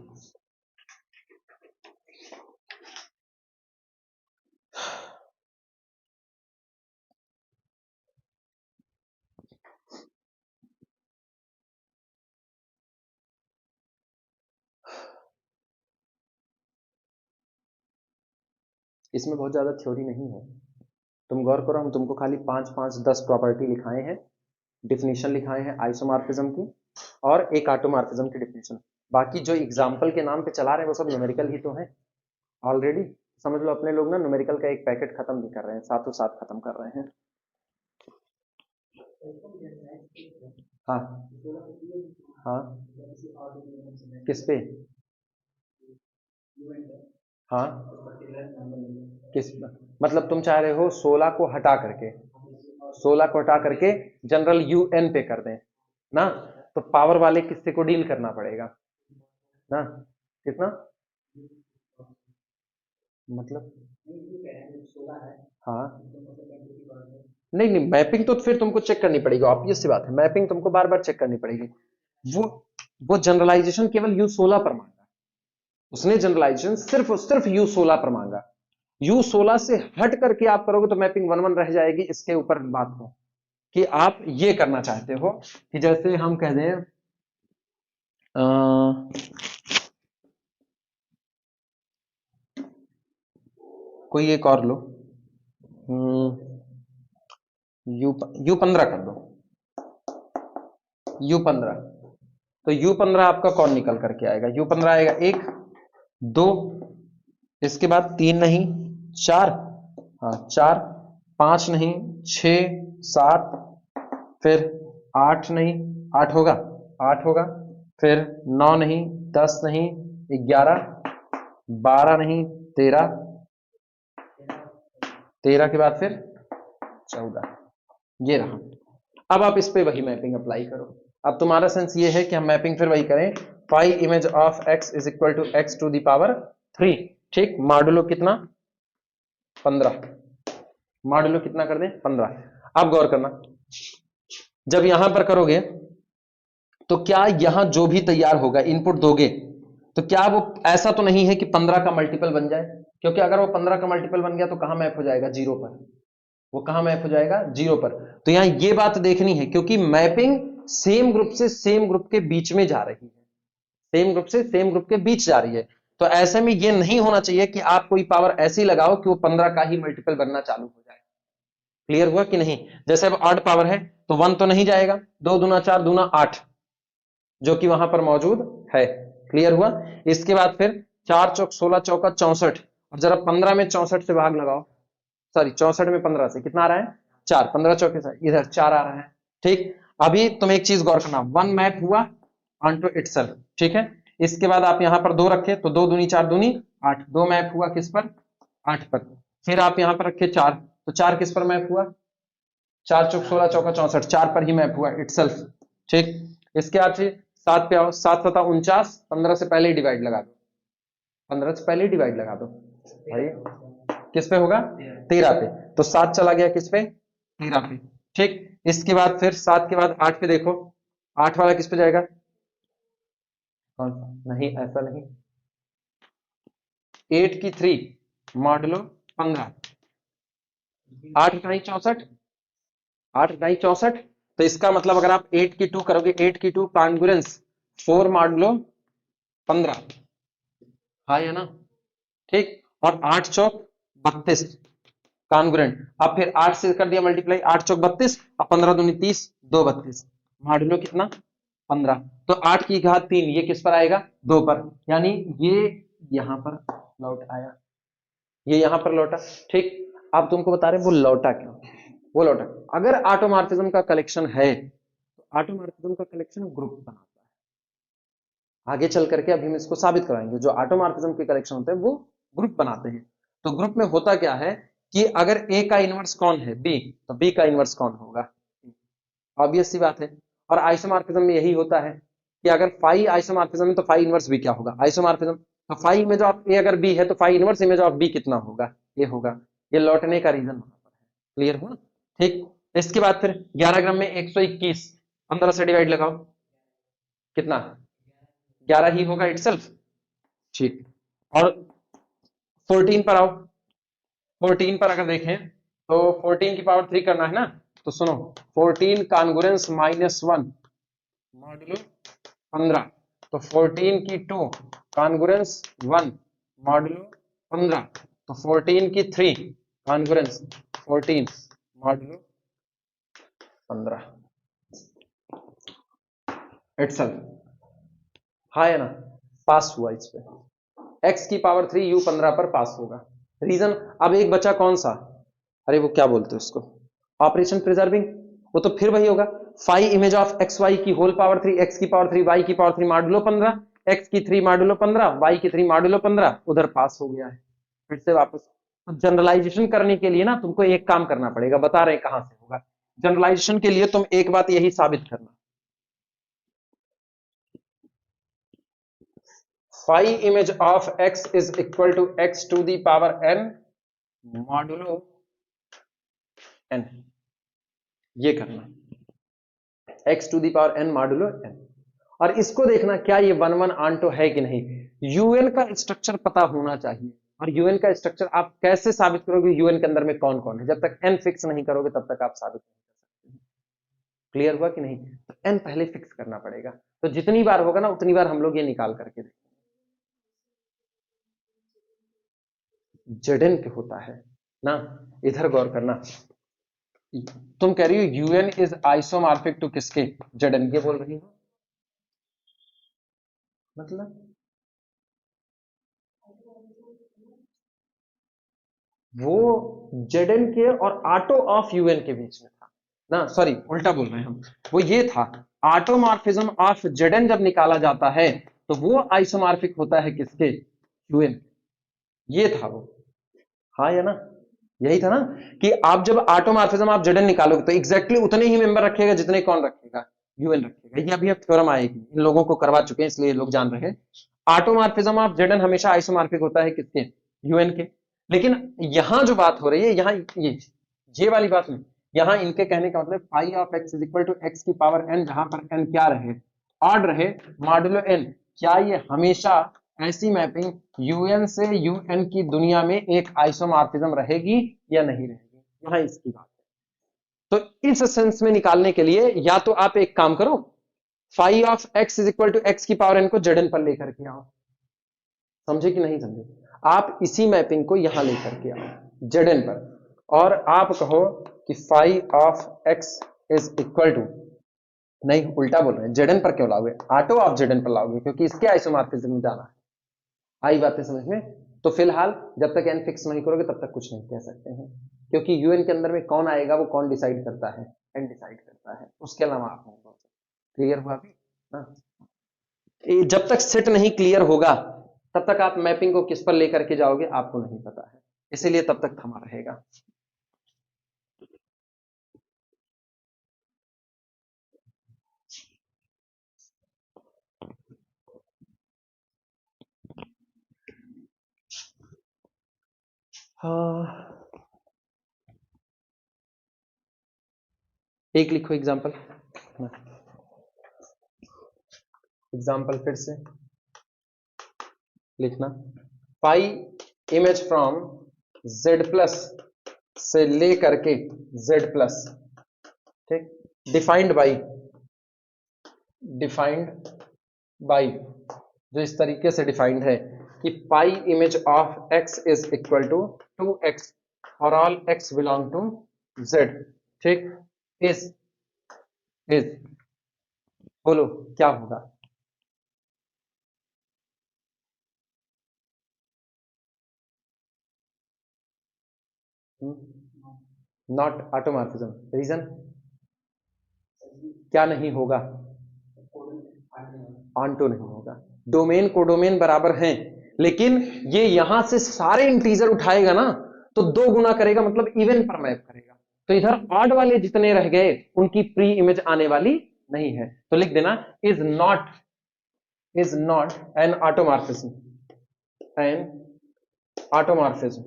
इसमें बहुत ज्यादा थ्योरी नहीं है, तुम गौर करो, हम तुमको खाली 5 5 10 प्रॉपर्टी लिखाए हैं, डिफिनीशन लिखाए हैं आइसोमॉर्फिज्म की, और एक ऑटोमॉर्फिज्म की डिफिनीशन। बाकी जो एग्जाम्पल के नाम पे चला रहे हैं वो सब न्यूमेरिकल ही तो है ऑलरेडी। समझ लो अपने लोग ना न्यूमेरिकल का एक पैकेट खत्म भी कर रहे हैं, साथों साथ खत्म कर रहे हैं। हाँ हाँ, किस पे? हाँ, किस मतलब तुम चाह रहे हो 16 को हटा करके, 16 को हटा करके जनरल UN पे कर दें ना, तो पावर वाले किस्से को डील करना पड़ेगा ना। कितना मतलब? हाँ, नहीं नहीं, मैपिंग तो फिर तुमको चेक करनी पड़ेगी, ऑब्वियस सी बात है, मैपिंग तुमको बार बार चेक करनी पड़ेगी। वो वो जनरलाइजेशन केवल U16 पर मांगा, उसने जनरलाइजेशन सिर्फ सिर्फ U16 पर मांगा। U16 से हट करके आप करोगे तो मैपिंग 1 1 रह जाएगी। इसके ऊपर बात हो कि आप ये करना चाहते हो कि जैसे हम कह दें कोई एक और लो, U15 कर दो, U15, तो U15 आपका कौन निकल करके आएगा? U15 आएगा 1 2, इसके बाद 3 नहीं 4, हाँ 4, 5 नहीं 6 7, फिर 8 नहीं 8 होगा, 8 होगा, फिर 9 नहीं 10 नहीं 11, 12 नहीं 13, 13 के बाद फिर 14, ये रहा। अब आप इस पे वही मैपिंग अप्लाई करो। अब तुम्हारा सेंस ये है कि हम मैपिंग फिर वही करें, phi image of x is equal to x to the power 3, ठीक, मॉडुलो कितना 15, मॉडुलो कितना कर दें 15। अब गौर करना, जब यहां पर करोगे तो क्या यहां जो भी तैयार होगा इनपुट दोगे तो क्या वो ऐसा तो नहीं है कि 15 का मल्टीपल बन जाए, क्योंकि अगर वो 15 का मल्टीपल बन गया तो कहां मैप हो जाएगा, जीरो पर। वो कहां मैप हो जाएगा, जीरो पर। तो यहां ये बात देखनी है, क्योंकि मैपिंग सेम ग्रुप से सेम ग्रुप के बीच में जा रही है, सेम ग्रुप से सेम ग्रुप के बीच जा रही है। तो ऐसे में ये नहीं होना चाहिए कि आप कोई पावर ऐसी लगाओ कि वो 15 का ही मल्टीपल बनना चालू हो जाए। क्लियर हुआ कि नहीं? जैसे अब ऑड पावर है तो 1 तो नहीं जाएगा, 2 दूना 4 दूना 8, जो कि वहां पर मौजूद है। क्लियर हुआ? इसके बाद फिर 4 चौक 16 चौका 64, और जरा 15 में 64 से भाग लगाओ, सॉरी 64 में 15 से कितना आ रहा है 4, 15 चौके से इधर 4 आ रहा है। ठीक, अभी तुम एक चीज गौर करना, 1 मैप हुआ ऑन टू इटसेल्फ, ठीक है। इसके बाद आप यहां पर 2 रखे तो 2 दूनी 4 दूनी 8, 2 मैप हुआ किस पर, 8 पर। फिर आप यहां पर रखे 4, तो 4 किस पर मैप हुआ, 4 चौक 16 चौका 64, 4 पर ही मैप हुआ इटसेल्फ। ठीक, इसके बाद फिर 7 पे आओ, 7 सता 49, 15 से पहले ही डिवाइड लगा दो, 15 से पहले ही डिवाइड लगा दो भाई, किस पे होगा 13 पे। तो 7 चला गया किस पे, 13 पे। ठीक, इसके बाद फिर 7 के बाद 8 पे देखो, 8 वाला किस पे जाएगा, कौन सा, नहीं ऐसा नहीं, 8 की 3 मॉडुलो 15, 8 का 64, 8 का 64। तो इसका मतलब अगर आप 8 की 2 करोगे, 8 की 2 कॉन्ग्रुएंस 4 मॉडुलो 15, हाँ या ना, ठीक, और 8 चौक 32 कॉन्ग्रुएंट। अब फिर 8 से कर दिया मल्टीप्लाई, 8 चौक 32, अब 15 दूनी 30, 2 32, मॉडुलो कितना 15। तो 8 की घात 3 ये किस पर आएगा, 2 पर, यानी ये यहां पर लौट आया, ये यहां पर लौटा। ठीक, अब तुमको बता रहे वो लौटा क्यों, वो लौटा, अगर ऑटोमॉर्फिज्म का कलेक्शन है तो ऑटोमॉर्फिज्म का कलेक्शन ग्रुप बनाता है। आगे चल करके अभी हम इसको साबित कराएंगे, जो ऑटोमॉर्फिज्म के कलेक्शन होते हैं वो ग्रुप बनाते हैं। तो ग्रुप में होता क्या है कि अगर ए का इनवर्स कौन है, बी, तो बी का इनवर्स कौन होगा, ऑब्वियस सी बात है। और आइसोमॉर्फिज्म में यही होता है कि अगर फाई आइसोमॉर्फिज्म है तो फाई इनवर्स बी क्या होगा, आइसोमॉर्फिज्म। तो फाई इमेज ऑफ ए अगर बी है तो phi inverse image of B कितना होगा, ये होगा। ये लौटने का रीजन वहां पर है। क्लियर हुआ? ठीक, इसके बाद फिर 11 ग्राम में 121, 15 से डिवाइड लगाओ, कितना 11 ही होगा इटसेल्फ। ठीक, और 14 पर आओ, 14 पर अगर देखें तो 14 की पावर 3 करना है ना, तो सुनो 14 कॉन्ग्रुएंस -1 मॉडुलो 15, तो 14 की 2 कॉन्ग्रुएंस 1 मॉडुलो 15, तो 14 की 3 कॉन्ग्रुएंस 14 मॉडुलो 15 इटसेल्फ, हाँ है ना, पास हुआ इस पे, x की पावर 3 u 15 पर पास होगा। रीजन, अब एक बचा कौन सा, अरे वो क्या बोलते हैं उसको, ऑपरेशन प्रिजर्विंग। वो तो फिर वही होगा, phi image of x Y की होल पावर 3, एक्स की पावर 3 वाई की पावर 3 मॉडुलो 15, एक्स की 3 मॉडुलो 15 वाई की 3 मॉडुलो 15, उधर पास हो गया है। फिर से वापस, तो जनरलाइजेशन करने के लिए ना तुमको एक काम करना पड़ेगा, बता रहे हैं कहां से होगा। जनरलाइजेशन के लिए तुम एक बात यही साबित करना, phi image of x is equal to x to the power n modulo n, ये करना, x to the power n modulo n। और इसको देखना क्या ये 1 1 आंटो है कि नहीं, यूएन का स्ट्रक्चर पता होना चाहिए। और यूएन का स्ट्रक्चर आप कैसे साबित करोगे, यूएन के अंदर में कौन कौन है, जब तक n फिक्स नहीं करोगे तब तक आप साबित नहीं कर सकते। क्लियर हुआ कि नहीं? तो n पहले फिक्स करना पड़ेगा, तो जितनी बार होगा ना उतनी बार हम लोग ये निकाल करके देखेंगे। जेडन पे होता है ना, इधर गौर करना, तुम कह रही हो यूएन इज आइसोमॉर्फिक टू किसके, जेडन, ये बोल रही हो, मतलब वो जेडन के और ऑटो ऑफ यूएन के बीच में था ना, सॉरी उल्टा बोल रहे हैं हम, वो ये था ऑटोमॉर्फिज्म ऑफ जेडन जब निकाला जाता है तो वो आइसोमॉर्फिक होता है किसके, यूएन। ये था वो, हाँ या ना, यही था ना कि आप जब ऑटोमॉर्फिज्म आप जेडन निकालोगे तो एग्जैक्टली उतने ही मेंबर रखेगा जितने कौन रखेगा, यूएन रखेगा। ये अभी अब थ्योरम आएगी, इन लोगों को करवा चुके हैं इसलिए लोग जान रहे हैं। ऑटोमॉर्फिज्म ऑफ जेडन हमेशा आइसोमॉर्फिक होता है किसके, यूएन के। लेकिन यहां जो बात हो रही है, यहाँ ये वाली बात नहीं, यहां इनके कहने का मतलब phi of x is equal to x की पावर एन, जहां पर एन क्या रहे, ऑड रहे, मॉडुलो एन। क्या ये हमेशा ऐसी मैपिंग यूएन से यूएन की दुनिया में एक आइसोमॉर्फिज्म रहेगी या नहीं रहेगी, यहां इसकी बात है। तो इस सेंस में निकालने के लिए या तो आप एक काम करो, phi of x is equal to x की पावर एन को जेडन पर लेकर के आओ। समझे कि नहीं समझे, आप इसी मैपिंग को यहां लेकर के आओ जेडन पर, और आप कहो कि phi of x is equal to, नहीं उल्टा बोल रहे हैं, जेडन पर क्यों लाओगे, ऑटो ऑफ जेडन पर लाओगे, क्योंकि इसके आइसोमॉर्फिज्म में जाना है। आई बातें समझ में। तो फिलहाल जब तक एन फिक्स नहीं करोगे तब तक कुछ नहीं कह सकते हैं, क्योंकि यूएन के अंदर में कौन आएगा वो कौन डिसाइड करता है, एन डिसाइड करता है, उसके अलावा आप नहीं बोल सकते। क्लियर हुआ अभी, हाँ। जब तक सेट नहीं क्लियर होगा तब तक आप मैपिंग को किस पर लेकर के जाओगे आपको नहीं पता है, इसीलिए तब तक थमा रहेगा। हाँ, एक लिखो एग्जाम्पल, एग्जाम्पल फिर से लिखना, pi image from z plus से ले करके जेड प्लस, ठीक, डिफाइंड बाई, डिफाइंड बाई, जो इस तरीके से डिफाइंड है कि pi image of x is equal to 2x और all x belong to z, ठीक, इज बोलो क्या होगा, नॉट ऑटोमॉर्फिज्म, रीजन क्या नहीं होगा, ऑन्टो नहीं होगा, डोमेन कोडोमेन बराबर हैं, लेकिन ये यहां से सारे इंटीजर उठाएगा ना तो 2 गुना करेगा, मतलब इवन पर मैप करेगा, तो इधर ऑड वाले जितने रह गए उनकी प्री इमेज आने वाली नहीं है, तो लिख देना is not an automorphism, an automorphism,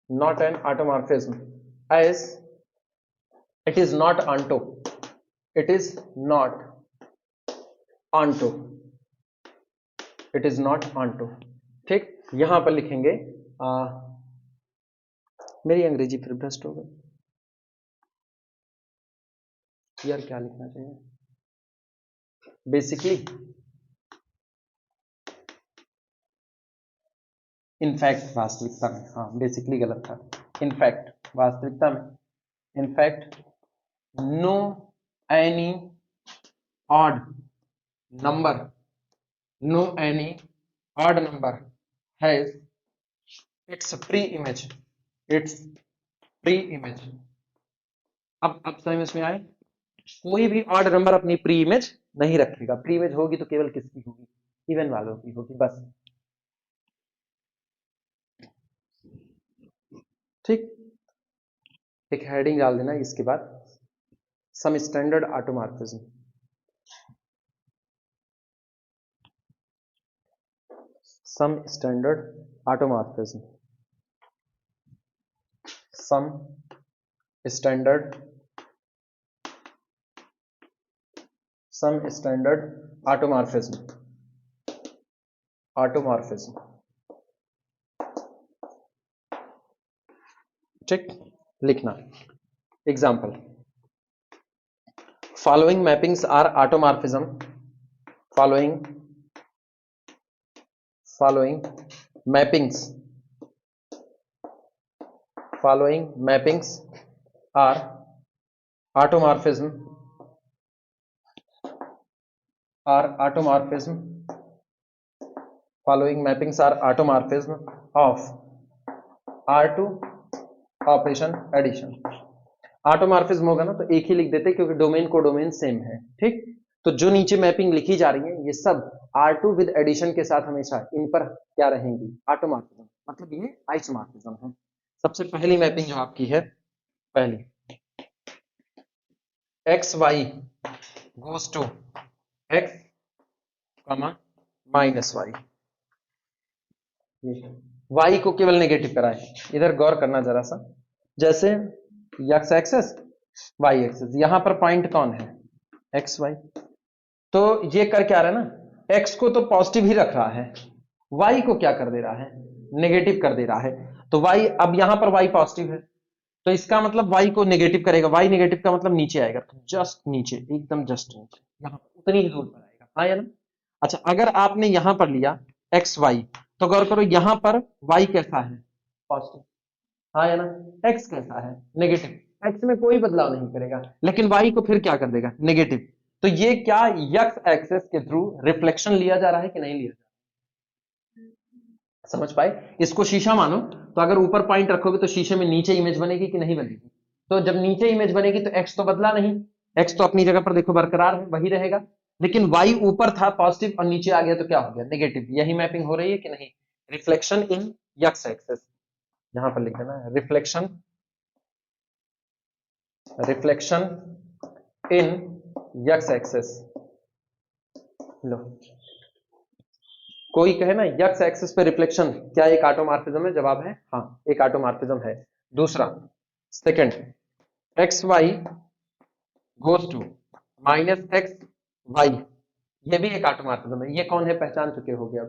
not an automorphism, as it is not onto, it is not onto, it is not onto, ठीक। यहां पर लिखेंगे मेरी अंग्रेजी फिर भ्रष्ट हो गई यार, क्या लिखना चाहिए, बेसिकली इनफैक्ट वास्तविकता में, हाँ बेसिकली गलत था, इनफैक्ट वास्तविकता में, in fact no any odd number, no any odd number has its pre-image, its pre-image। अब समझ में आए, कोई भी ऑड नंबर अपनी प्री इमेज नहीं रखेगा, प्री इमेज होगी तो केवल किसकी होगी, इवन वालों की होगी बस, ठीक। एक हेडिंग डाल देना इसके बाद, some standard automorphism, some standard automorphism, some standard, some standard automorphism, automorphism, ठीक, लिखना example, following mappings are automorphism, following mappings, following mappings are automorphism, are automorphism, following mappings are automorphism of R2 operation addition. Automorphism होगा ना तो एक ही लिख देते क्योंकि डोमेन को डोमेन सेम है, ठीक। तो जो नीचे मैपिंग लिखी जा रही है ये सब R2 विद एडिशन के साथ हमेशा इन पर क्या रहेंगी, ऑटोमॉर्फिज्म, मतलब ये आइसोमॉर्फिज्म है। सबसे पहली मैपिंग जो आपकी है, पहली X Y goes to X comma minus Y, Y को केवल नेगेटिव कराए। इधर गौर करना जरा सा, जैसे एक्स एक्सेस वाई एक्सेस, यहां पर पॉइंट कौन है, एक्स वाई, तो ये कर क्या रहा है ना, एक्स को तो पॉजिटिव ही रख रहा है, वाई को क्या कर दे रहा है, नेगेटिव कर दे रहा है। तो वाई, अब यहां पर वाई पॉजिटिव है तो इसका मतलब वाई को नेगेटिव करेगा, वाई नेगेटिव का मतलब नीचे आएगा, तो जस्ट नीचे, एकदम जस्ट नीचे, यहां उतनी ही दूर पर आएगा, हाँ या ना। अच्छा, अगर आपने यहां पर लिया एक्स वाई, तो गौर करो यहां पर वाई कैसा है, पॉजिटिव, हाँ या ना, एक्स कैसा है, नेगेटिव, एक्स में कोई बदलाव नहीं करेगा, लेकिन वाई को फिर क्या कर देगा, नेगेटिव। तो ये क्या एक्स एक्सेस के थ्रू रिफ्लेक्शन लिया जा रहा है कि नहीं लिया जा रहा है, समझ पाए। इसको शीशा मानो, तो अगर ऊपर पॉइंट रखोगे तो शीशे में नीचे इमेज बनेगी कि नहीं बनेगी, तो जब नीचे इमेज बनेगी तो एक्स तो बदला नहीं, एक्स तो अपनी जगह पर देखो बरकरार है, वही रहेगा, लेकिन वाई ऊपर था पॉजिटिव और नीचे आ गया तो क्या हो गया, नेगेटिव। यही मैपिंग हो रही है कि नहीं, रिफ्लेक्शन इन एक्स एक्सेस, यहां पर लिख देना reflection, reflection in x axis. लो, कोई कहे ना एक्स एक्सिस पे रिफ्लेक्शन क्या एक ऑटोमॉर्फिज्म है, जवाब है हाँ, एक ऑटोमॉर्फिज्म है। दूसरा, second, X Y goes to minus X Y, ये भी एक ऑटोमॉर्फिज्म है। ये कौन है, पहचान चुके हो गया,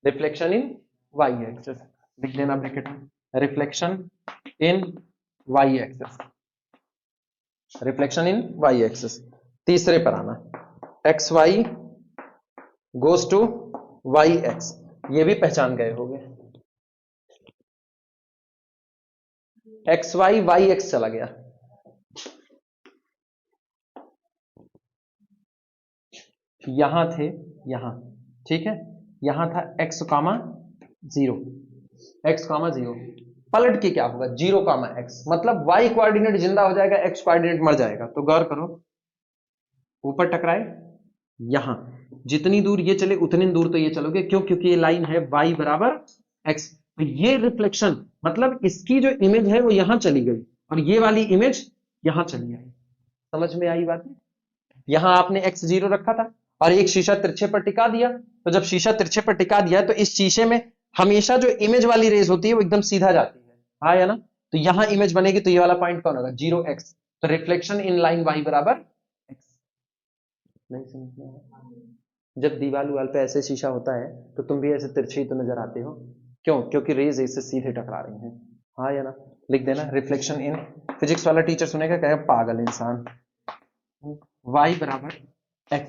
रिफ्लेक्शन इन वाई एक्सिस, लिख देना ब्रैकेट में, reflection in Y axis, reflection in Y axis. तीसरे पर आना, X Y goes to Y X, ये भी पहचान गए होंगे, एक्स वाई वाई एक्स चला गया, यहां थे, यहां, ठीक है, यहां था X comma zero, X comma zero, पलट के क्या होगा, जीरो कामा एक्स, मतलब वाई कोऑर्डिनेट जिंदा हो जाएगा, एक्स कोऑर्डिनेट मर जाएगा। तो गौर करो, ऊपर टकराए, यहां जितनी दूर ये चले उतनी दूर तो ये चलोगे, क्यों, क्योंकि ये लाइन है y बराबर x, तो ये रिफ्लेक्शन मतलब इसकी जो इमेज है वो यहां चली गई और ये वाली इमेज यहां चली आई, समझ में आई बात। यहां आपने x जीरो रखा था और एक शीशा तिरछे पर टिका दिया, तो जब शीशा तिरछे पर टिका दिया तो इस शीशे में हमेशा जो इमेज वाली रेज होती है वो एकदम सीधा जाती है, हाँ या ना, तो यहां इमेज बनेगी तो ये वाला पॉइंट कौन होगा, जीरो एक्स, तो रिफ्लेक्शन इन लाइन y बराबर x। नहीं समझ में आया? जब दीवार उवाल पे ऐसे शीशा होता है तो तुम भी ऐसे तिरछे ही तो नजर आते हो, क्यों, क्योंकि रेज इससे सीधे टकरा रही हैं, हाँ या ना, लिख देना रिफ्लेक्शन इन, फिजिक्स वाला टीचर सुनेगा कहेगा पागल इंसान, y बराबर x,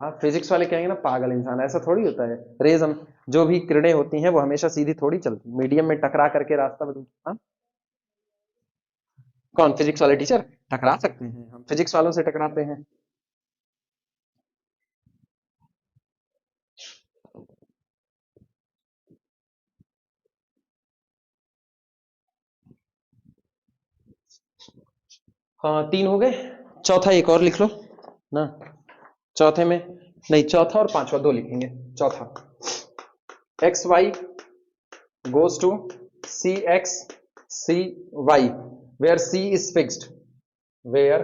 हाँ फिजिक्स वाले कहेंगे ना पागल इंसान, ऐसा थोड़ी होता है, रेज हम जो भी किरणें होती हैं वो हमेशा सीधी थोड़ी चलती, मीडियम में टकरा करके रास्ता बदलता, हाँ कौन, फिजिक्स वाले टीचर टकरा सकते हैं, हम फिजिक्स वालों से टकराते हैं। हाँ तीन हो गए, चौथा एक और लिख लो ना, चौथे में नहीं, चौथा और पांचवा दो लिखेंगे, चौथा X Y goes to cx cy where c is fixed, where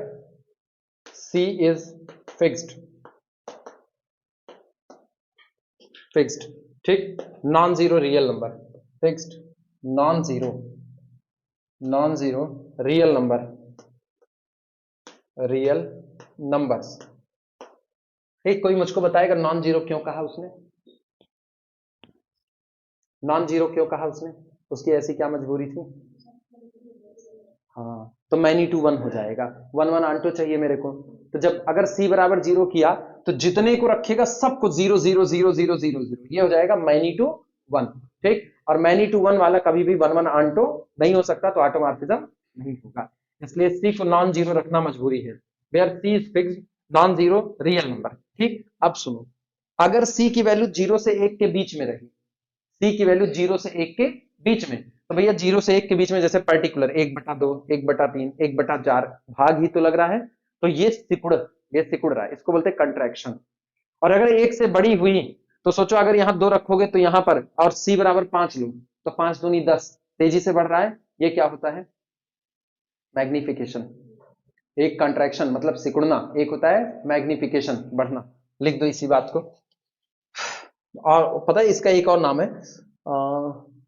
c is fixed, fixed, ठीक, non zero real number, fixed non zero, non zero real number, real numbers. एक कोई मुझको बताएगा नॉन जीरो क्यों कहा उसने, नॉन जीरो क्यों कहा उसने, उसकी ऐसी क्या मजबूरी थी, हाँ तो मैनी टू वन हो जाएगा, वन वन आंटो चाहिए मेरे को, तो जब अगर c बराबर जीरो किया तो जितने को रखेगा सबको zero zero zero zero zero zero, ये हो जाएगा मैनी टू वन, ठीक, और मैनी टू वन वाला कभी भी वन वन आंटो नहीं हो सकता, तो ऑटोमॉर्फिज्म नहीं होगा, इसलिए c को नॉन जीरो रखना मजबूरी है, where c is fixed non zero real number, ठीक। अब सुनो, अगर c की वैल्यू जीरो से एक के बीच में रही, c की वैल्यू जीरो से एक के बीच में, तो भैया जीरो से एक के बीच में जैसे पर्टिकुलर एक बटा दो, एक बटा तीन, एक बटा चार, भाग ही तो लग रहा है, तो ये सिकुड़ रहा है, इसको बोलते हैं कंट्रैक्शन। और अगर एक से बड़ी हुई तो सोचो अगर यहां 2 रखोगे तो यहां पर, और c बराबर 5 लो तो 5 दूनी 10, तेजी से बढ़ रहा है, ये क्या होता है? मैग्निफिकेशन। एक कंट्रैक्शन मतलब सिकुड़ना, एक होता है मैग्निफिकेशन, बढ़ना। लिख दो इसी बात को। और पता है इसका एक और नाम है,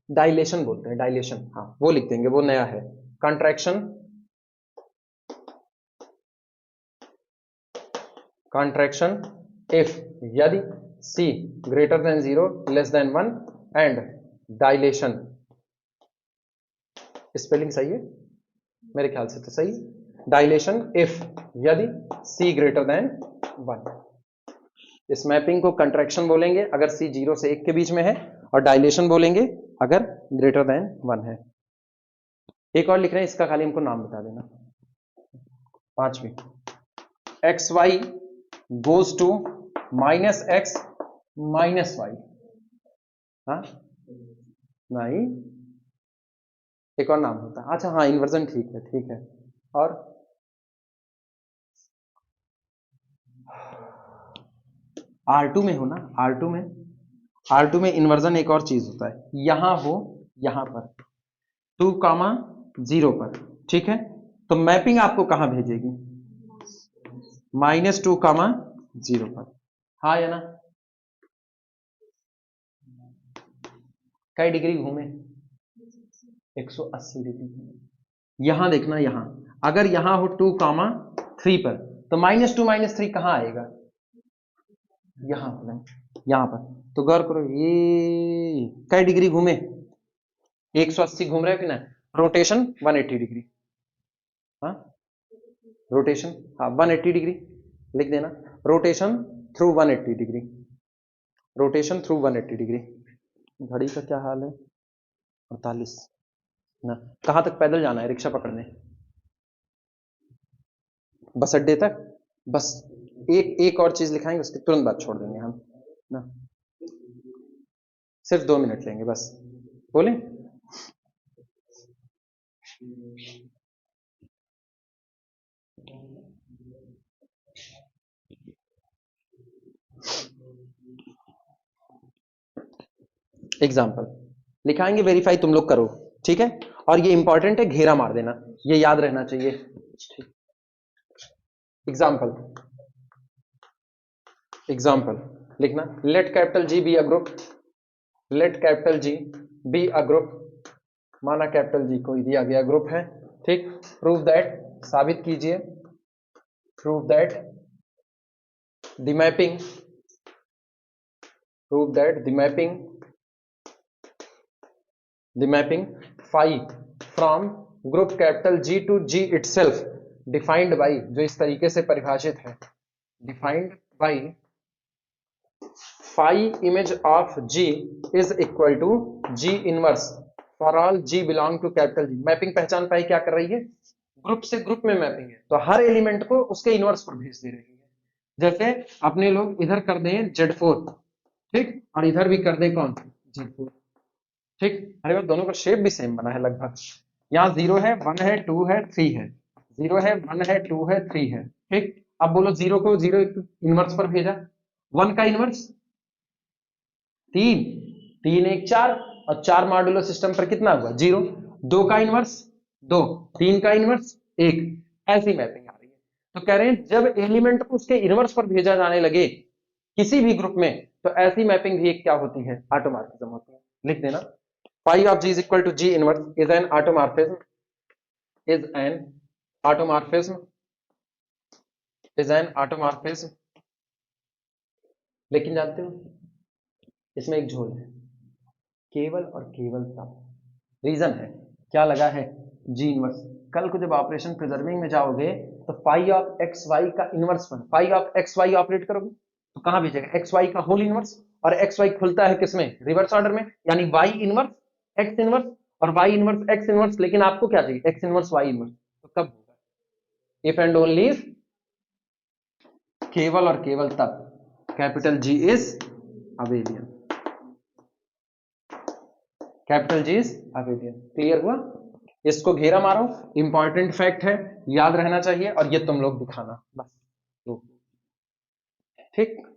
डायलेशन बोलते हैं, डायलेशन। हाँ वो लिख देंगे, वो नया है। कंट्रैक्शन, contraction if यदि c greater than 0 less than 1 and dilation, spelling सही है मेरे ख्याल से तो सही। डायलेशन इफ यदि c greater than 1, इस मैपिंग को कंट्रैक्शन बोलेंगे अगर c 0 से 1 के बीच में है, और डायलेशन बोलेंगे अगर ग्रेटर देन 1 है। एक और लिख रहे हैं, इसका खाली हमको नाम बता देना। 5वीं, x Y goes to minus x minus y. हाँ नहीं, एक और नाम होता है। अच्छा हाँ, इन्वर्जन, ठीक है ठीक है। और R2 में हो ना, R2 में इन्वर्जन एक और चीज होता है, यहां हो यहां पर 2, 0 पर, ठीक है। तो मैपिंग आपको कहां भेजेगी? -2, 0 पर। हाँ या ना? कई डिग्री घूमे? 180 डिग्री। यहां देखना, यहां अगर यहां हो 2, 3 पर, तो -2, -3 कहां आएगा? यहां पर, यहां पर। तो गौर करो, ये कई डिग्री घूमे? 180 घूम रहे हो कि ना? Rotation 180 degree. हाँ रोटेशन, हाँ 180 डिग्री लिख देना। Rotation through 180 degree, rotation through 180 degree. घड़ी का क्या हाल है? 48 ना। कहां तक पैदल जाना है? रिक्शा पकड़ने? बस अड्डे तक? बस एक और चीज लिखाएंगे, उसके तुरंत बाद छोड़ देंगे हम ना। सिर्फ 2 मिनट लेंगे बस। बोले एग्जाम्पल लिखाएंगे, वेरीफाई तुम लोग करो, ठीक है। और ये इंपॉर्टेंट है, घेरा मार देना, ये याद रहना चाहिए। एग्जाम्पल, एग्जाम्पल लिखना, let capital G be a group, let capital G be a group. माना कैपिटल जी कोई दिया गया ग्रुप है, ठीक। प्रूव दैट, साबित कीजिए, prove that the mapping, prove that the mapping, the mapping phi from group capital G to G itself defined by, जो इस तरीके से परिभाषित है, defined by phi image of G is equal to G inverse for all G belong to capital G। Mapping पहचान पाई क्या कर रही है? ग्रुप से ग्रुप में मैपिंग है, तो हर एलिमेंट को उसके इनवर्स पर भेज दे रही है। जैसे अपने लोग इधर कर दें Z4, ठीक, और इधर भी कर दे कौन? Z4, ठीक। अरे वो दोनों का शेप भी सेम बना है लगभग। यहाँ 0 है, 1 है, 2 है, 3 है, 0 है, 1 है, 2 है, 3 है, ठीक। अब बोलो 0 को 0 इनवर्स पर भेजा, 1 का इनवर्स 3, 3 1 4, और 4 मॉड्यूलो सिस्टम पर कितना हुआ? 0। 2 का इनवर्स 2, 3 का इनवर्स 1। ऐसी मैपिंग आ रही है। तो कह रहे हैं जब एलिमेंट को उसके इनवर्स पर भेजा जाने लगे किसी भी ग्रुप में, तो ऐसी मैपिंग भी एक क्या होती है? ऑटोमॉर्फिज्म होती है। लिख देना, phi of G is equal to G inverse is an automorphism, is an automorphism, is an automorphism। लेकिन जानते हो इसमें एक झोल है, केवल और केवल तब। रीजन है, क्या लगा है? G inverse. कल को जब ऑपरेशन प्रिजर्विंग में जाओगे तो फाई ऑफ एक्स वाई का इनवर्स बन, phi of x Y operate करोगे तो कहां भेजेगा? एक्स वाई का होल इनवर्स, और एक्स वाई खुलता है किसमें? रिवर्स ऑर्डर में, यानी वाई इनवर्स एक्स इनवर्स और वाई इनवर्स एक्स इनवर्स। लेकिन आपको क्या चाहिए? X inverse Y inverse. तो कब होगा? इफ एंड ओनली केवल और केवल तब capital G is abelian, capital G is abelian. Clear हुआ? इसको घेरा मारो, इंपॉर्टेंट फैक्ट है, याद रहना चाहिए, और ये तुम लोग दिखाना बस। ठीक।